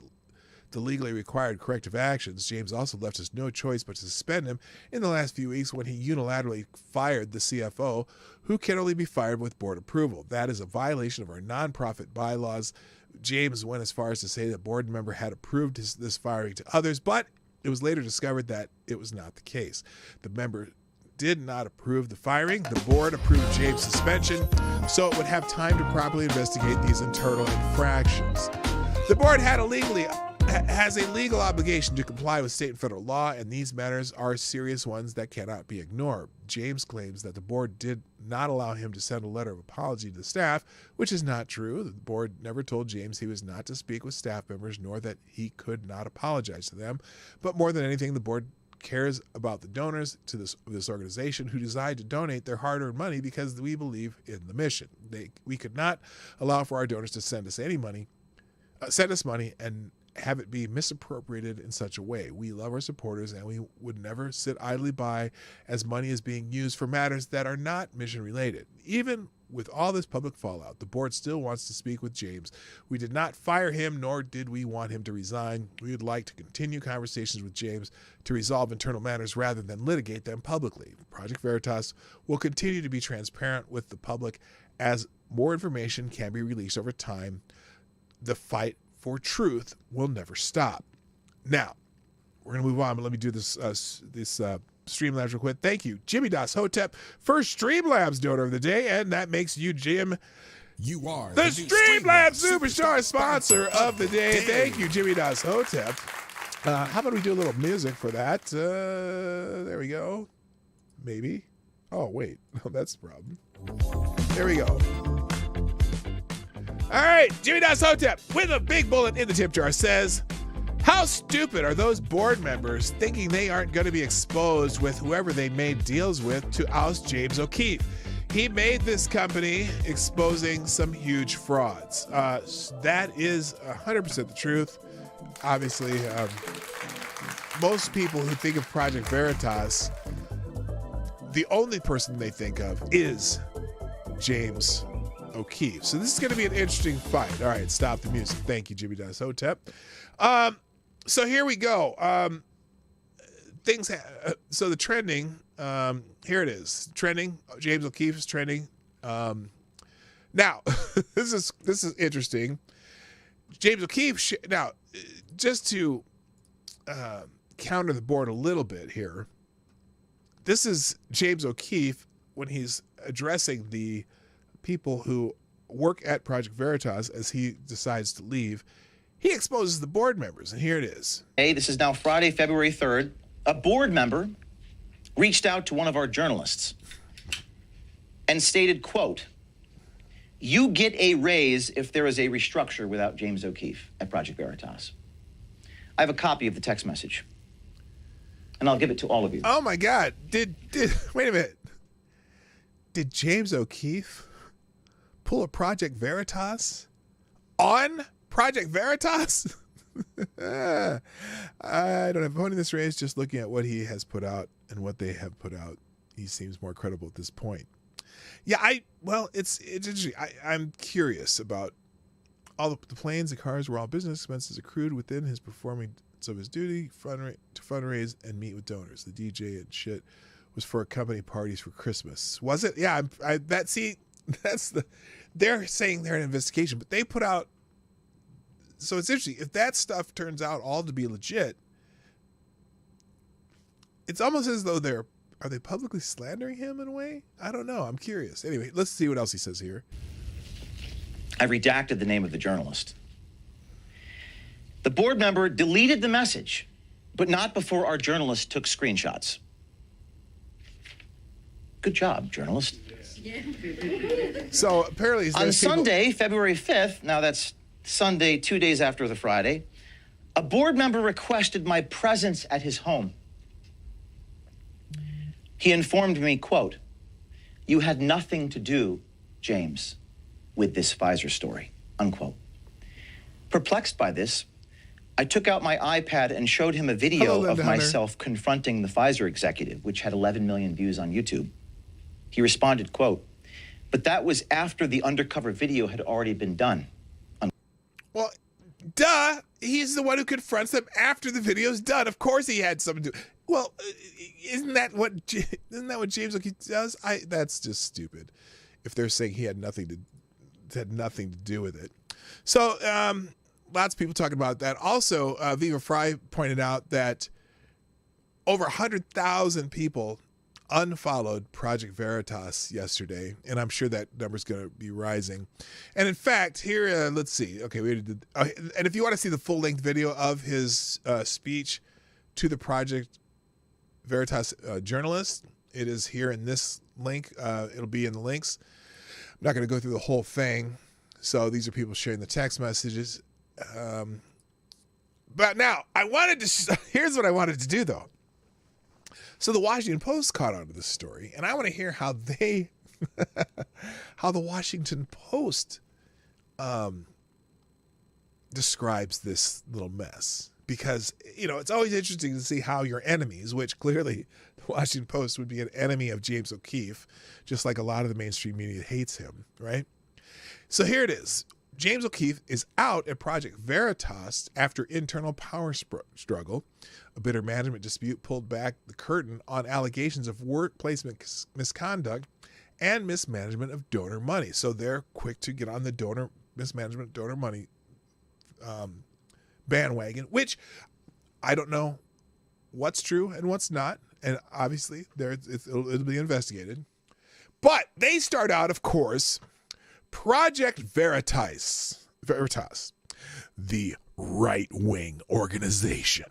the legally required corrective actions. James also left us no choice but to suspend him in the last few weeks when he unilaterally fired the CFO, who can only be fired with board approval. That is a violation of our nonprofit bylaws. James went as far as to say the board member had approved this firing to others, but it was later discovered that it was not the case. The member did not approve the firing. The board approved James' suspension, so it would have time to properly investigate these internal infractions. The board has a legal obligation to comply with state and federal law, and these matters are serious ones that cannot be ignored. James claims that the board did not allow him to send a letter of apology to the staff, which is not true. The board never told James he was not to speak with staff members, nor that he could not apologize to them. But more than anything, the board cares about the donors to this organization who decide to donate their hard-earned money because we believe in the mission. We could not allow for our donors to send us money and have it be misappropriated in such a way. We love our supporters, and we would never sit idly by as money is being used for matters that are not mission related. Even with all this public fallout, the board still wants to speak with James. We did not fire him, nor did we want him to resign. We would like to continue conversations with James to resolve internal matters rather than litigate them publicly. Project Veritas will continue to be transparent with the public as more information can be released over time. The fight for truth will never stop. Now, we're going to move on, but let me do this Streamlabs real quick. Thank you, Jimmy Das Hotep, first Streamlabs donor of the day, and that makes you, Jim, you are the Streamlabs Superstar sponsor of the day. Thank you, Jimmy Das Hotep. How about we do a little music for that? There we go. Maybe. Oh, wait. That's the problem. There we go. All right, Jimmy Das Hotep with a big bullet in the tip jar says, how stupid are those board members thinking they aren't going to be exposed with whoever they made deals with to oust James O'Keefe? He made this company exposing some huge frauds. That is 100% the truth. Obviously, most people who think of Project Veritas, the only person they think of is James O'Keefe. So this is going to be an interesting fight. All right, stop the music. Thank you, Jimmy Das Hotep. So here we go. So the trending, here it is. Trending. James O'Keefe is trending. Now, this is interesting. James O'Keefe, now, just to counter the board a little bit here, this is James O'Keefe when he's addressing the people who work at Project Veritas as he decides to leave. He exposes the board members, and here it is. Hey, this is now Friday, February 3rd. A board member reached out to one of our journalists and stated, quote, "You get a raise if there is a restructure without James O'Keefe at Project Veritas." I have a copy of the text message, and I'll give it to all of you. Oh my God. Wait a minute. Did James O'Keefe pull a Project Veritas on Project Veritas? I don't have a vote in this race. Just looking at what he has put out and what they have put out, he seems more credible at this point. Yeah, it's interesting. I'm curious about All the planes and cars were all business expenses accrued within his performance of his duty to fundraise and meet with donors. The DJ and shit was for company parties for Christmas. Was it? Yeah, they're saying they're an investigation, but they put out. So it's interesting. If that stuff turns out all to be legit, it's almost as though are they publicly slandering him in a way? I don't know. I'm curious. Anyway, let's see what else he says here. I redacted the name of the journalist. The board member deleted the message, but not before our journalist took screenshots. Good job, journalist. So apparently on Sunday, February 5th, now that's Sunday, 2 days after the Friday, a board member requested my presence at his home. He informed me, quote, "You had nothing to do, James, with this Pfizer story," unquote. Perplexed by this, I took out my iPad and showed him a video of myself confronting the Pfizer executive, which had 11 million views on YouTube. He responded, quote, "But that was after the undercover video had already been done." Well, duh. He's the one who confronts them after the video's done. Of course he had something to do. Well, isn't that what James O'Keefe does? That's just stupid. If they're saying he had nothing to do with it. So lots of people talking about that. Also, Viva Fry pointed out that over 100,000 people unfollowed Project Veritas yesterday, and I'm sure that number's going to be rising. And in fact, here, let's see. Okay, and if you want to see the full-length video of his speech to the Project Veritas journalist, it is here in this link. It'll be in the links. I'm not going to go through the whole thing. So these are people sharing the text messages. But now, here's what I wanted to do, though. So the Washington Post caught on to this story, and I want to hear how the Washington Post describes this little mess. Because, it's always interesting to see how your enemies, which clearly the Washington Post would be an enemy of James O'Keefe, just like a lot of the mainstream media hates him, right? So here it is. James O'Keefe is out at Project Veritas after internal power struggle. A bitter management dispute pulled back the curtain on allegations of workplace misconduct and mismanagement of donor money. So they're quick to get on the mismanagement donor money bandwagon, which I don't know what's true and what's not. And obviously it'll be investigated. But they start out, of course, Project Veritas, the right-wing organization.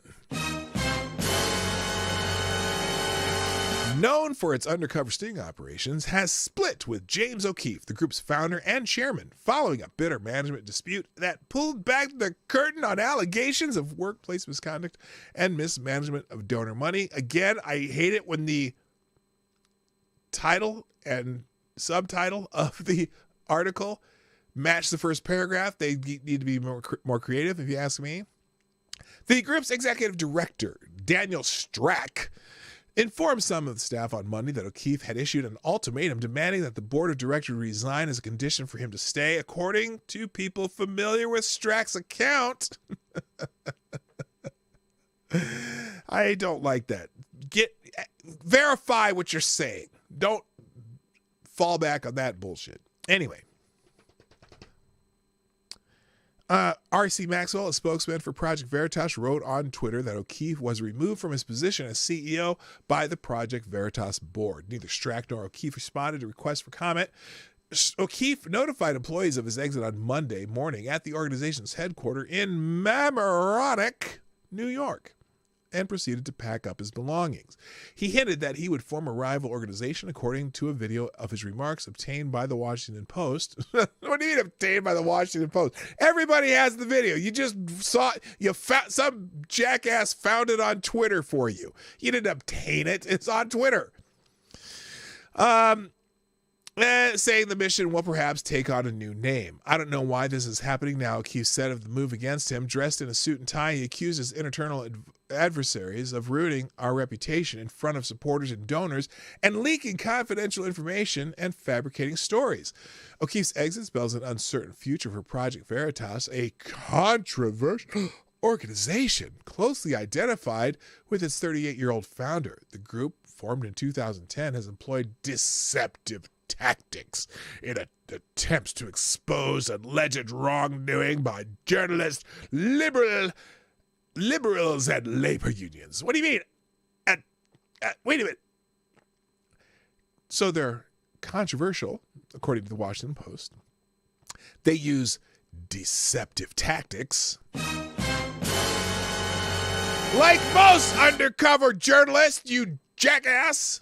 Known for its undercover sting operations, has split with James O'Keefe, the group's founder and chairman, following a bitter management dispute that pulled back the curtain on allegations of workplace misconduct and mismanagement of donor money. Again, I hate it when the title and subtitle of the article match the first paragraph. They need to be more creative, if you ask me. The group's executive director, Daniel Strack, informed some of the staff on Monday that O'Keefe had issued an ultimatum demanding that the board of directors resign as a condition for him to stay, according to people familiar with Strack's account. I don't like that. Verify what you're saying. Don't fall back on that bullshit. Anyway. R.C. Maxwell, a spokesman for Project Veritas, wrote on Twitter that O'Keefe was removed from his position as CEO by the Project Veritas board. Neither Strack nor O'Keefe responded to requests for comment. O'Keefe notified employees of his exit on Monday morning at the organization's headquarters in Mamaroneck, New York, and proceeded to pack up his belongings. He hinted that he would form a rival organization, according to a video of his remarks obtained by the Washington Post. What do you mean obtained by the Washington Post? Everybody has the video. You just saw it. Some jackass found it on Twitter for you. You didn't obtain it. It's on Twitter. saying the mission will perhaps take on a new name. I don't know why this is happening now, O'Keefe said of the move against him. Dressed in a suit and tie, he accused his internal adversaries of ruining our reputation in front of supporters and donors and leaking confidential information and fabricating stories. O'Keefe's exit spells an uncertain future for Project Veritas, a controversial organization closely identified with its 38-year-old founder. The group, formed in 2010, has employed deceptive tactics in attempts to expose alleged wrongdoing by journalists, liberals, and labor unions. What do you mean? Wait a minute. So they're controversial, according to the Washington Post. They use deceptive tactics. Like most undercover journalists, you jackass.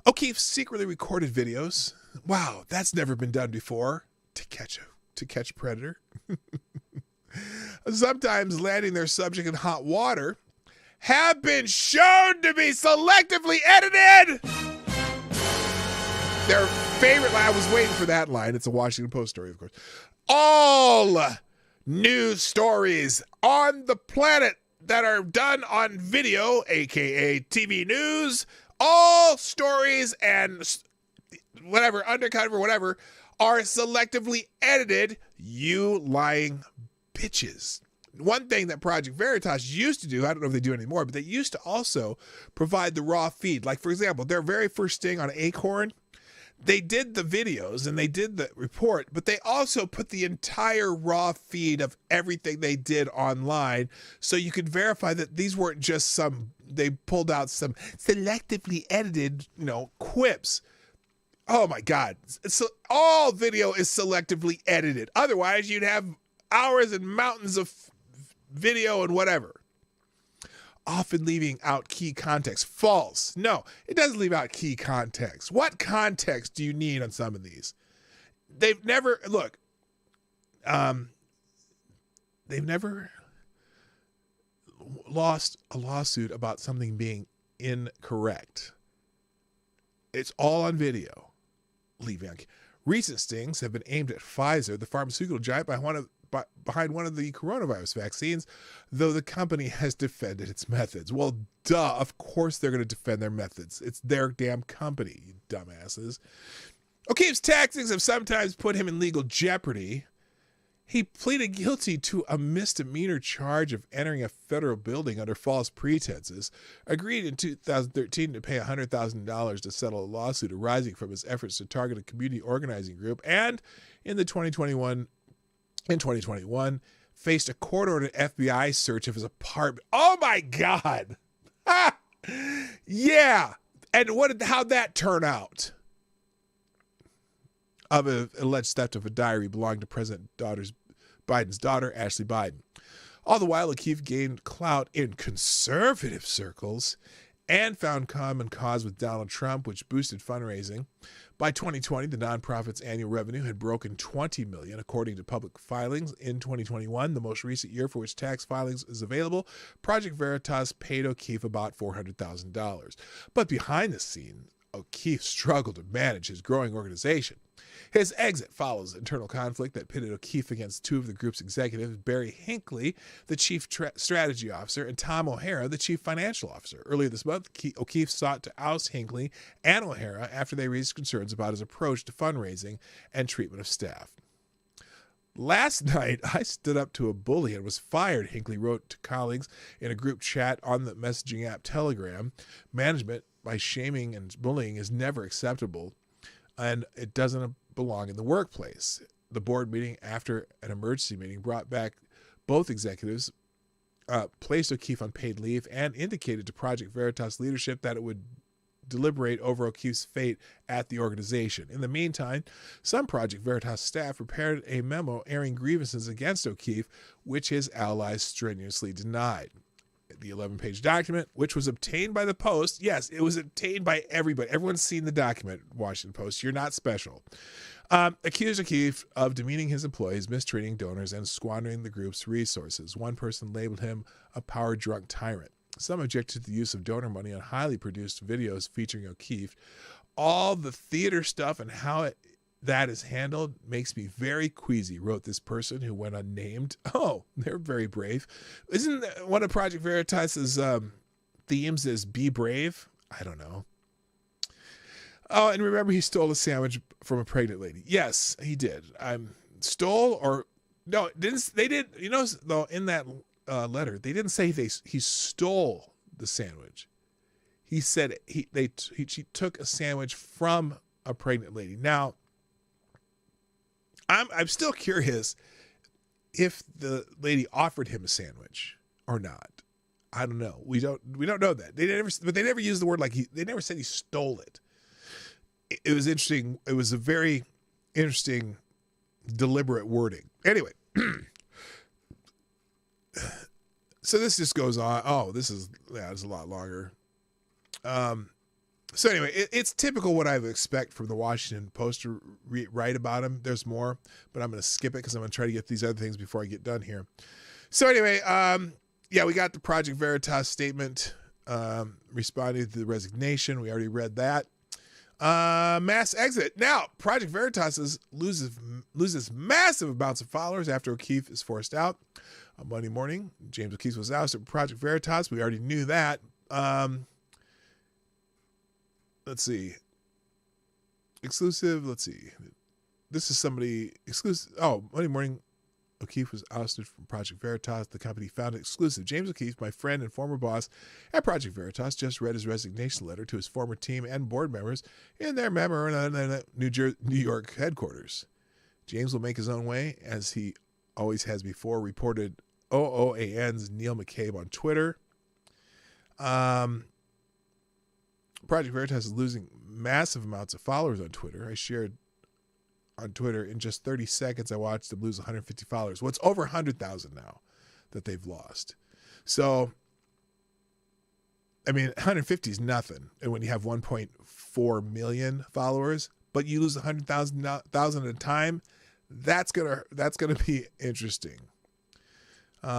O'Keefe secretly recorded videos. Wow, that's never been done before. To catch a predator. Sometimes landing their subject in hot water, have been shown to be selectively edited. Their favorite line, I was waiting for that line. It's a Washington Post story, of course. All news stories on the planet that are done on video, aka TV news, all stories and whatever, undercover, whatever, are selectively edited, you lying bitches. One thing that Project Veritas used to do, I don't know if they do anymore, but they used to also provide the raw feed. Like, for example, their very first sting on Acorn, they did the videos and they did the report, but they also put the entire raw feed of everything they did online so you could verify that these weren't just they pulled out some selectively edited, quips. Oh my God. So all video is selectively edited. Otherwise, you'd have hours and mountains of video and whatever. Often leaving out key context. False. No, it doesn't leave out key context. What context do you need on some of these? They've never lost a lawsuit about something being incorrect. It's all on video. Leaving out. Recent stings have been aimed at Pfizer, the pharmaceutical giant behind one of the coronavirus vaccines, though the company has defended its methods. Well, duh, of course they're going to defend their methods. It's their damn company, you dumbasses. O'Keefe's tactics have sometimes put him in legal jeopardy. He pleaded guilty to a misdemeanor charge of entering a federal building under false pretenses, agreed in 2013 to pay $100,000 to settle a lawsuit arising from his efforts to target a community organizing group, and in 2021, faced a court-ordered FBI search of his apartment. Oh my God! Yeah, and how'd that turn out? Of an alleged theft of a diary belonging to President Biden's daughter, Ashley Biden. All the while, O'Keefe gained clout in conservative circles and found common cause with Donald Trump, which boosted fundraising. By 2020, the nonprofit's annual revenue had broken $20 million, according to public filings. In 2021, the most recent year for which tax filings is available, Project Veritas paid O'Keefe about $400,000. But behind the scenes, O'Keefe struggled to manage his growing organization. His exit follows internal conflict that pitted O'Keefe against two of the group's executives, Barry Hinckley, the chief strategy officer, and Tom O'Hara, the chief financial officer. Earlier this month, O'Keefe sought to oust Hinckley and O'Hara after they raised concerns about his approach to fundraising and treatment of staff. Last night, I stood up to a bully and was fired, Hinckley wrote to colleagues in a group chat on the messaging app Telegram. Management by shaming and bullying is never acceptable, and it doesn't belong in the workplace. The board meeting after an emergency meeting brought back both executives, placed O'Keefe on paid leave, and indicated to Project Veritas leadership that it would deliberate over O'Keefe's fate at the organization. In the meantime, some Project Veritas staff prepared a memo airing grievances against O'Keefe, which his allies strenuously denied. The 11-page document, which was obtained by the Post. Yes, it was obtained by everybody. Everyone's seen the document, Washington Post. You're not special. Accused O'Keefe of demeaning his employees, mistreating donors, and squandering the group's resources. One person labeled him a power-drunk tyrant. Some objected to the use of donor money on highly produced videos featuring O'Keefe. all the theater stuff and how that is handled makes me very queasy, wrote this person who went unnamed. Oh, they're very brave. Isn't one of Project Veritas's themes is be brave? I don't know. Oh, and remember he stole a sandwich from a pregnant lady. Yes, he did. Stole or no, didn't they did, you know, though in that letter, they didn't say he stole the sandwich. He said she took a sandwich from a pregnant lady. Now, I'm still curious if the lady offered him a sandwich or not. I don't know. We don't know that. They never used the word they never said he stole it. It was interesting. It was a very interesting, deliberate wording. Anyway, so this just goes on. Oh, this is a lot longer. So anyway, it's typical what I would expect from the Washington Post to write about him. There's more, but I'm going to skip it because I'm going to try to get these other things before I get done here. So anyway, we got the Project Veritas statement responding to the resignation. We already read that. Mass exit. Now, Project Veritas loses massive amounts of followers after O'Keefe is forced out. On Monday morning, James O'Keefe was ousted from Project Veritas. We already knew that. Let's see. Exclusive. Let's see. This is somebody exclusive. Oh, Monday morning, O'Keefe was ousted from Project Veritas. The company found it exclusive. James O'Keefe, my friend and former boss at Project Veritas, just read his resignation letter to his former team and board members in their memorandum at New York headquarters. James will make his own way, as he always has before, reported OOAN's Neil McCabe on Twitter. Project Veritas is losing massive amounts of followers on Twitter. I shared on Twitter in just 30 seconds. I watched them lose 150 followers. Well, it's over 100,000 now that they've lost. So, I mean, 150 is nothing. And when you have 1.4 million followers, but you lose 100,000 at a time, that's gonna be interesting. They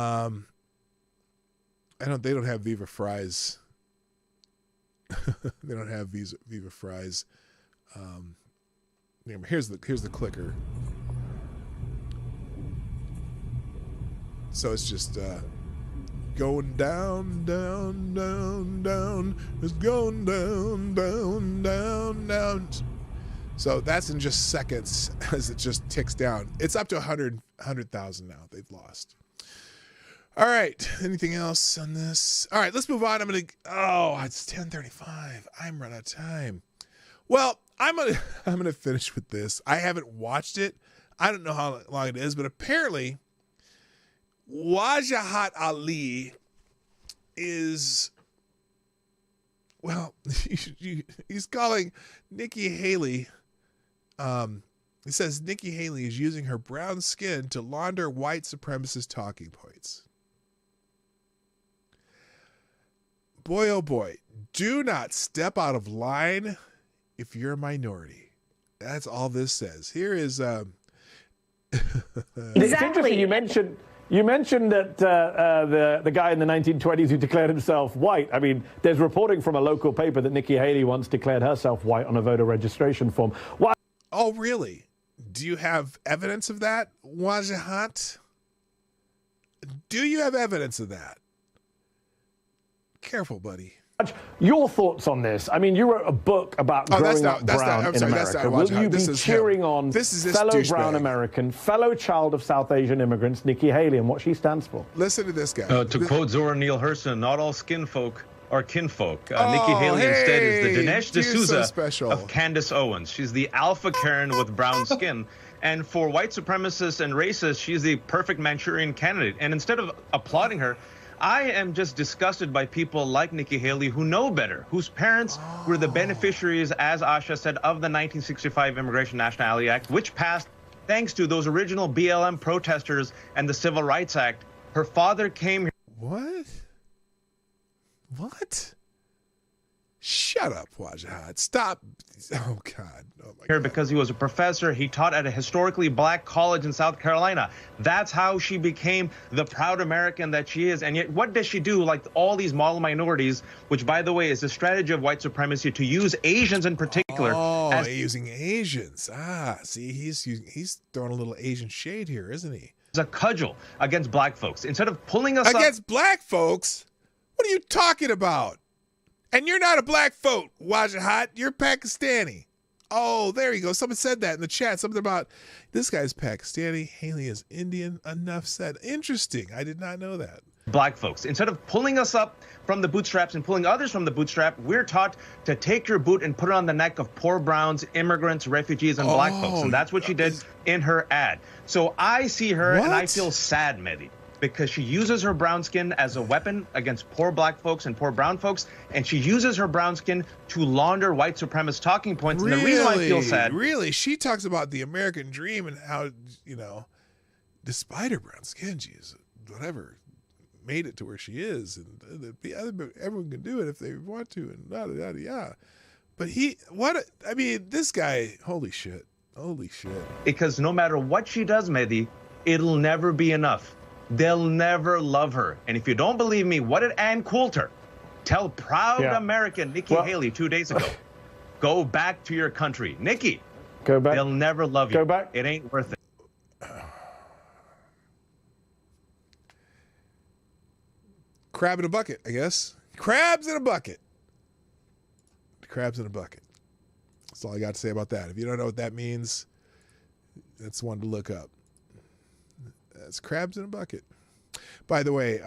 don't have Viva Fry's. They don't have Viva Fry's. Here's the clicker. So it's just going down, down, down, down. It's going down, down, down, down. So that's in just seconds as it just ticks down. It's up to 100,000 now they've lost. All right. Anything else on this? All right, let's move on. It's 10:35. I'm running out of time. Well, I'm gonna finish with this. I haven't watched it. I don't know how long it is, but apparently Wajahat Ali is, he's calling Nikki Haley. He says Nikki Haley is using her brown skin to launder white supremacist talking points. Boy, oh boy, do not step out of line if you're a minority. That's all this says. Here is It's interesting you mentioned that the guy in the 1920s who declared himself white. I mean, there's reporting from a local paper that Nikki Haley once declared herself white on a voter registration form. Why? Oh, really? Do you have evidence of that, Wajahat? Do you have evidence of that? Careful, buddy. Your thoughts on this? I mean, you wrote a book about growing up brown in America. Will you be cheering on fellow brown American, fellow child of South Asian immigrants, Nikki Haley, and what she stands for? Listen to this guy. To quote Zora Neale Hurston, not all skin folk are kinfolk. Nikki Haley instead is the Dinesh D'Souza of Candace Owens. She's the alpha Karen with brown skin. And for white supremacists and racists, she's the perfect Manchurian candidate. And instead of applauding her, I am just disgusted by people like Nikki Haley who know better, whose parents were the beneficiaries, as Asha said, of the 1965 Immigration Nationality Act, which passed thanks to those original BLM protesters and the Civil Rights Act. Her father came here. What? Shut up, Wajahat. Stop. Oh, God. Oh, my Here God. because he was a professor. He taught at a historically black college in South Carolina. That's how she became the proud American that she is. And yet, what does she do? Like all these model minorities, which, by the way, is a strategy of white supremacy to use Asians in particular. Using Asians. See, he's throwing a little Asian shade here, isn't he? As a cudgel against black folks. Instead of pulling us against black folks? What are you talking about? And you're not a black folk, Wajahat. You're Pakistani. Oh, there you go. Someone said that in the chat. Something about this guy's Pakistani, Haley is Indian. Enough said. Interesting. I did not know that. Black folks. Instead of pulling us up from the bootstraps and pulling others from the bootstrap, we're taught to take your boot and put it on the neck of poor browns, immigrants, refugees, and black folks. And that's what she did in her ad. So I see her and I feel sad, Mehdi, because she uses her brown skin as a weapon against poor black folks and poor brown folks, and she uses her brown skin to launder white supremacist talking points. Really? And the reason I feel sad... Really? She talks about the American dream and how, despite her brown skin, she's whatever, made it to where she is, and everyone can do it if they want to, and yada. But this guy, holy shit. Because no matter what she does, Mehdi, it'll never be enough. They'll never love her. And if you don't believe me, what did Ann Coulter tell proud American Nikki Haley 2 days ago? Go back to your country. Nikki, go back. They'll never love you. Go back. It ain't worth it. Crab in a bucket, I guess. Crabs in a bucket. Crabs in a bucket. That's all I got to say about that. If you don't know what that means, that's one to look up. That's crabs in a bucket. By the way,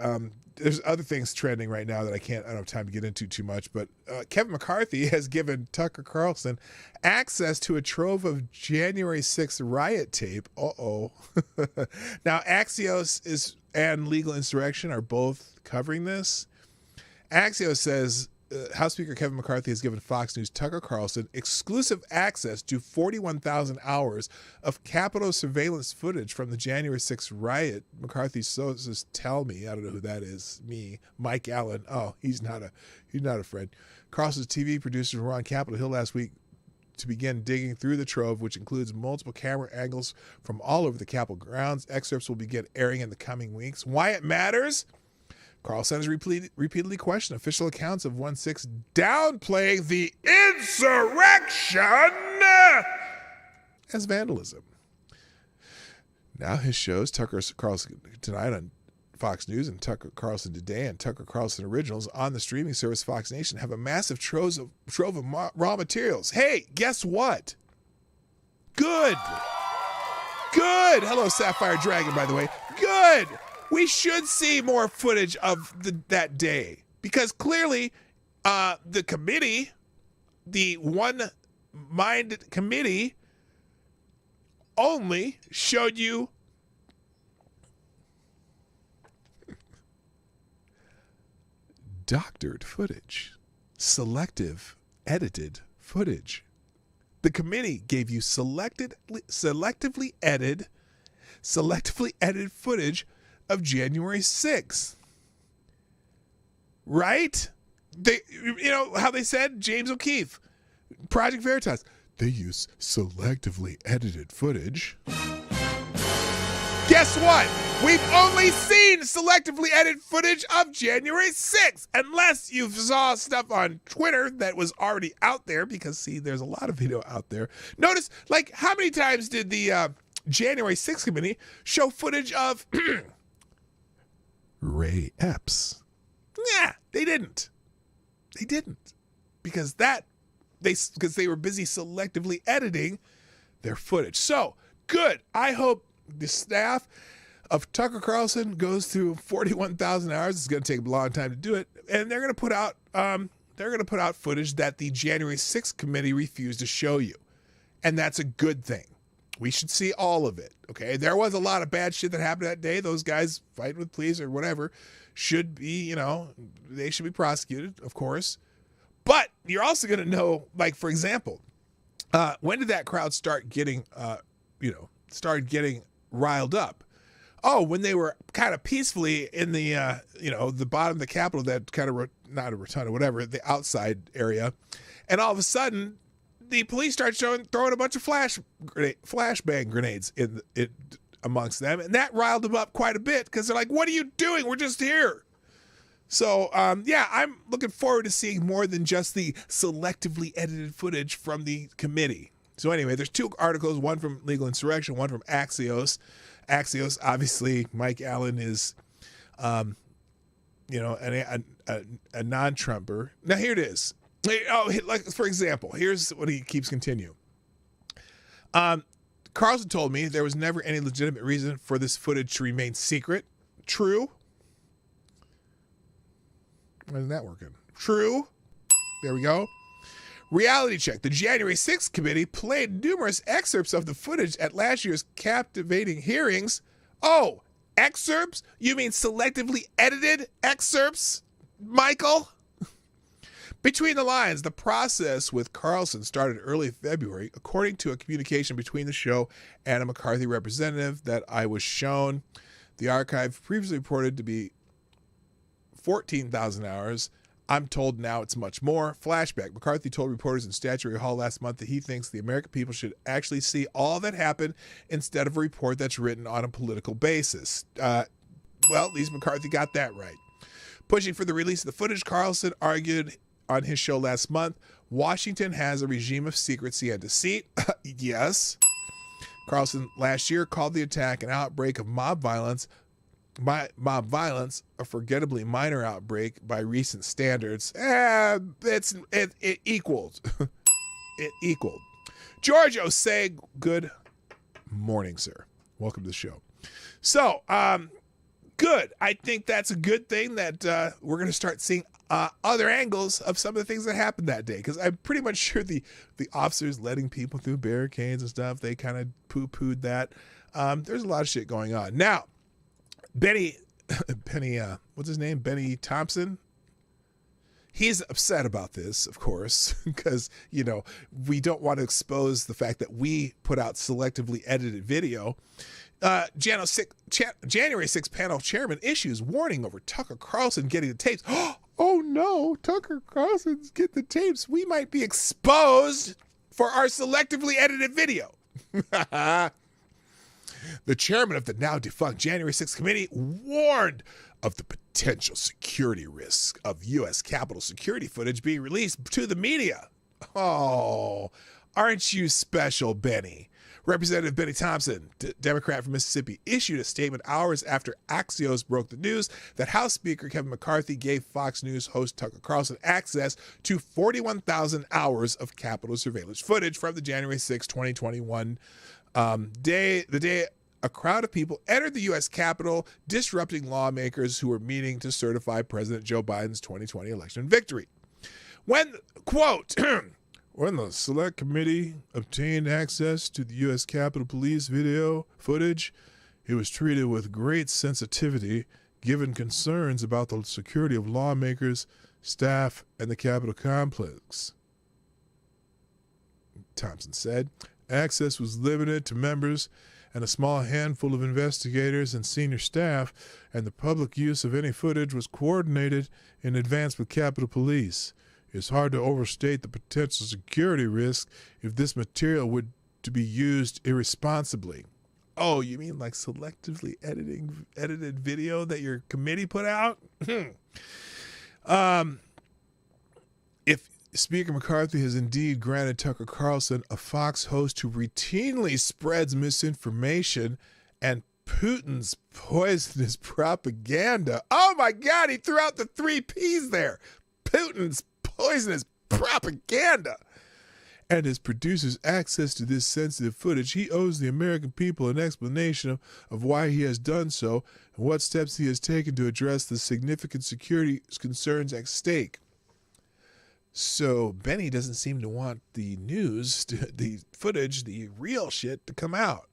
there's other things trending right now that I don't have time to get into too much, but Kevin McCarthy has given Tucker Carlson access to a trove of January 6th riot tape. Now, Axios and Legal Insurrection are both covering this. Axios says House Speaker Kevin McCarthy has given Fox News' Tucker Carlson exclusive access to 41,000 hours of Capitol surveillance footage from the January 6th riot. McCarthy sources tell me, I don't know who that is, Mike Allen. Oh, he's not a friend. Carlson's TV producers were on Capitol Hill last week to begin digging through the trove, which includes multiple camera angles from all over the Capitol grounds. Excerpts will begin airing in the coming weeks. Why it matters? Carlson has repeatedly questioned official accounts of 1/6 downplaying the insurrection as vandalism. Now his shows, Tucker Carlson Tonight on Fox News and Tucker Carlson Today and Tucker Carlson Originals on the streaming service Fox Nation, have a massive trove of raw materials. Hey, guess what? Good. Hello, Sapphire Dragon, by the way. Good. We should see more footage of that day, because clearly the committee, the one-minded committee, only showed you doctored footage, selective edited footage. The committee gave you selectively edited footage of January 6th. Right? How they said, James O'Keefe, Project Veritas, they use selectively edited footage. Guess what? We've only seen selectively edited footage of January 6th, unless you saw stuff on Twitter that was already out there, because, see, there's a lot of video out there. Notice, how many times did the January 6th committee show footage of Ray Epps? Yeah, they didn't. Because they were busy selectively editing their footage. So, good. I hope the staff of Tucker Carlson goes through 41,000 hours. It's going to take a long time to do it, and they're going to put out footage that the January 6th committee refused to show you, and that's a good thing. We should see all of it, okay? There was a lot of bad shit that happened that day. Those guys fighting with police or whatever should be, they should be prosecuted, of course. But you're also going to know, for example, when did that crowd start getting riled up? Oh, when they were kind of peacefully in the, the bottom of the Capitol, that kind of, not a rotunda, whatever, the outside area. And all of a sudden, the police start throwing a bunch of flashbang grenades in it amongst them. And that riled them up quite a bit because they're like, what are you doing? We're just here. So, I'm looking forward to seeing more than just the selectively edited footage from the committee. So anyway, there's 2 articles, one from Legal Insurrection, one from Axios. Axios, obviously, Mike Allen is, a non-Trumper. Now, here it is. Like, for example, here's what he keeps continuing. Carlson told me there was never any legitimate reason for this footage to remain secret. True. Why isn't that working? True. There we go. Reality check. The January 6th committee played numerous excerpts of the footage at last year's captivating hearings. Oh, excerpts? You mean selectively edited excerpts, Michael? Between the lines, the process with Carlson started early February, according to a communication between the show and a McCarthy representative that I was shown. The archive previously reported to be 14,000 hours. I'm told now it's much more. Flashback. McCarthy told reporters in Statuary Hall last month that he thinks the American people should actually see all that happened instead of a report that's written on a political basis. Well, at least McCarthy got that right. Pushing for the release of the footage, Carlson argued on his show last month, Washington has a regime of secrecy and deceit. Yes. Carlson last year called the attack an outbreak of mob violence, a forgettably minor outbreak by recent standards. It equaled. It equaled. George Osei, good morning, sir. Welcome to the show. So, good. I think that's a good thing that we're going to start seeing other angles of some of the things that happened that day, because I'm pretty much sure the officers letting people through barricades and stuff, they kind of poo-pooed that. There's a lot of shit going on. Now, Benny, what's his name? Benny Thompson. He's upset about this, of course, because, we don't want to expose the fact that we put out selectively edited video. January 6th panel chairman issues warning over Tucker Carlson getting the tapes. Oh no, Tucker Carlson's get the tapes. We might be exposed for our selectively edited video. The chairman of the now defunct January 6th committee warned of the potential security risk of U.S. Capitol security footage being released to the media. Oh, aren't you special, Benny? Representative Benny Thompson, Democrat from Mississippi, issued a statement hours after Axios broke the news that House Speaker Kevin McCarthy gave Fox News host Tucker Carlson access to 41,000 hours of Capitol surveillance footage from the January 6, 2021 day, the day a crowd of people entered the U.S. Capitol, disrupting lawmakers who were meeting to certify President Joe Biden's 2020 election victory. When, quote, when the Select Committee obtained access to the U.S. Capitol Police video footage, it was treated with great sensitivity, given concerns about the security of lawmakers, staff, and the Capitol complex. Thompson said, access was limited to members and a small handful of investigators and senior staff, and the public use of any footage was coordinated in advance with Capitol Police. It's hard to overstate the potential security risk if this material were to be used irresponsibly. Oh, you mean like selectively edited video that your committee put out? If Speaker McCarthy has indeed granted Tucker Carlson, a Fox host who routinely spreads misinformation and Putin's poisonous propaganda. Oh my God, he threw out the 3 Ps there. Putin's poisonous propaganda. And his producers access to this sensitive footage, he owes the American people an explanation of why he has done so and what steps he has taken to address the significant security concerns at stake. So Benny doesn't seem to want the news, the footage, the real shit to come out.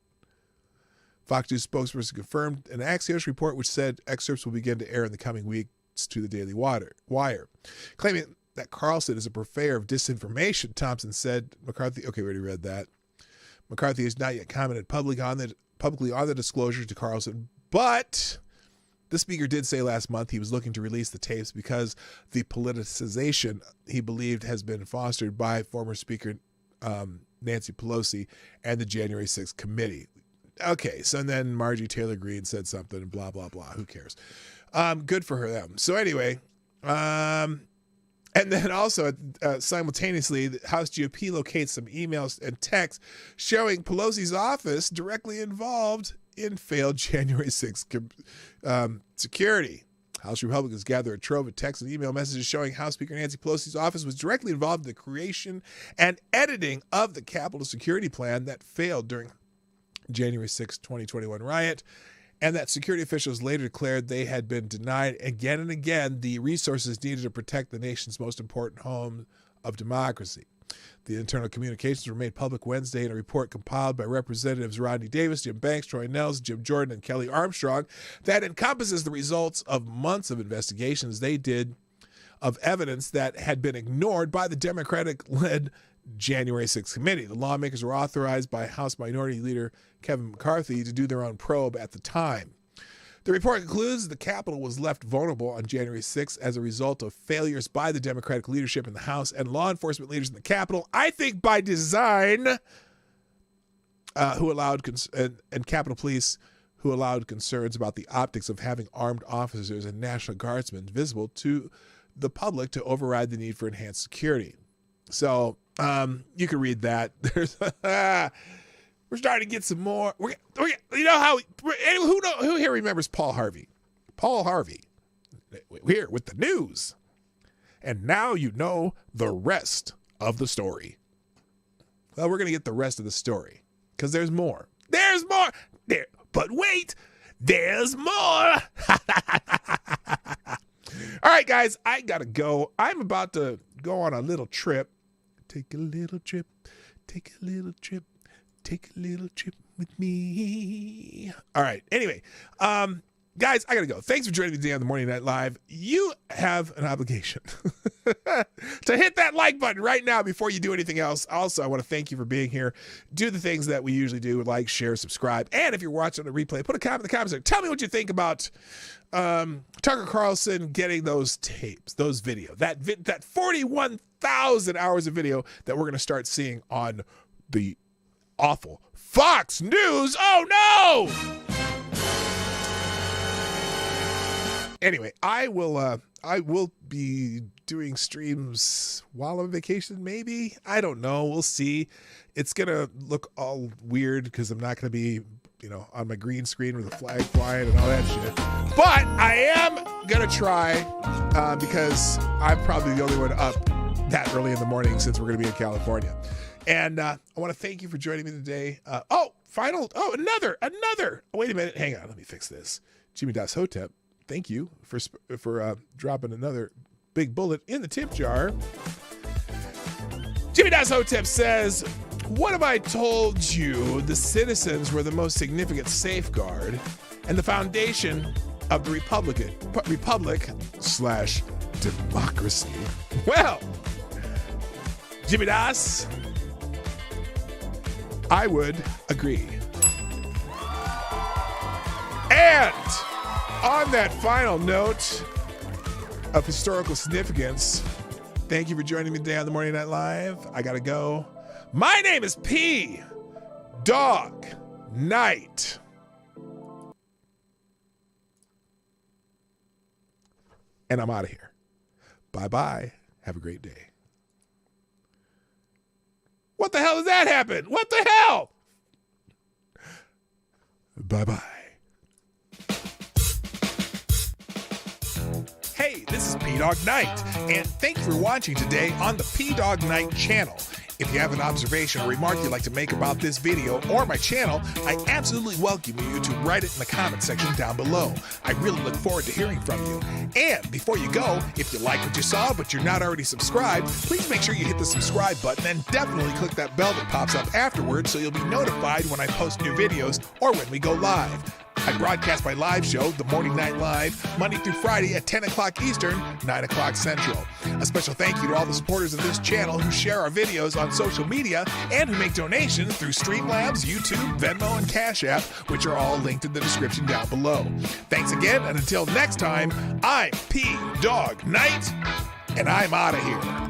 Fox News spokesperson confirmed an Axios report which said excerpts will begin to air in the coming weeks to the Daily Wire. Claiming that Carlson is a purveyor of disinformation, Thompson said. McCarthy, okay, we already read that. McCarthy has not yet commented publicly on publicly on the disclosure to Carlson, but the speaker did say last month he was looking to release the tapes because the politicization he believed has been fostered by former Speaker Nancy Pelosi and the January 6th committee. Okay, so then Marjorie Taylor Greene said something and blah, blah, blah. Who cares? Good for her, them. So anyway, and then also simultaneously, the House GOP locates some emails and texts showing Pelosi's office directly involved in failed January 6th security. House Republicans gather a trove of text and email messages showing House Speaker Nancy Pelosi's office was directly involved in the creation and editing of the Capitol security plan that failed during January 6, 2021 riot, and that security officials later declared they had been denied again and again the resources needed to protect the nation's most important home of democracy. The internal communications were made public Wednesday in a report compiled by Representatives Rodney Davis, Jim Banks, Troy Nehls, Jim Jordan, and Kelly Armstrong that encompasses the results of months of investigations they did of evidence that had been ignored by the Democratic-led January 6th committee. The lawmakers were authorized by House Minority Leader Kevin McCarthy to do their own probe at the time. The report concludes the Capitol was left vulnerable on January 6th as a result of failures by the Democratic leadership in the House and law enforcement leaders in the Capitol, I think by design, who allowed and Capitol Police who allowed concerns about the optics of having armed officers and National Guardsmen visible to the public to override the need for enhanced security. So you can read that. There's we're starting to get some more. You know how who here remembers Paul Harvey? Paul Harvey, here with the news, and now you know the rest of the story. Well, we're gonna get the rest of the story because there's more. There's more. There, but wait, there's more. All right, guys, I gotta go. I'm about to go on a little trip. Take a little trip. Take a little trip. Take a little trip with me. All right. Anyway, guys, I got to go. Thanks for joining me today on the Morning Night Live. You have an obligation to hit that like button right now before you do anything else. Also, I want to thank you for being here. Do the things that we usually do, like, share, subscribe. And if you're watching a replay, put a comment in the comments. Tell me what you think about Tucker Carlson getting those tapes, those video, that 41,000 hours of video that we're going to start seeing on the awful Fox News. Oh no! Anyway, I will be doing streams while I'm on vacation, maybe. I don't know. We'll see. It's gonna look all weird because I'm not gonna be, on my green screen with a flag flying and all that shit. But I am gonna try because I'm probably the only one up that early in the morning since we're gonna be in California. And I want to thank you for joining me today. Another. Wait a minute. Hang on. Let me fix this. Jimmy Das Hotep, thank you for dropping another big bullet in the tip jar. Jimmy Das Hotep says, what have I told you? The citizens were the most significant safeguard and the foundation of the republic/democracy. Well, Jimmy Das, I would agree. And on that final note of historical significance, thank you for joining me today on the Morning Night Live. I gotta go. My name is P. Dawg Knight. And I'm out of here. Bye-bye. Have a great day. What the hell does that happen? What the hell? Bye-bye. Hey, this is P. Dawg Knight, and thank you for watching today on the P. Dawg Knight channel. If you have an observation or remark you'd like to make about this video or my channel, I absolutely welcome you to write it in the comment section down below. I really look forward to hearing from you. And before you go, if you like what you saw but you're not already subscribed, please make sure you hit the subscribe button and definitely click that bell that pops up afterwards so you'll be notified when I post new videos or when we go live. I broadcast my live show, The Morning Night Live, Monday through Friday at 10 o'clock Eastern, 9 o'clock Central. A special thank you to all the supporters of this channel who share our videos on social media and who make donations through Streamlabs, YouTube, Venmo, and Cash App, which are all linked in the description down below. Thanks again, and until next time, I'm Dawg Knight, and I'm out of here.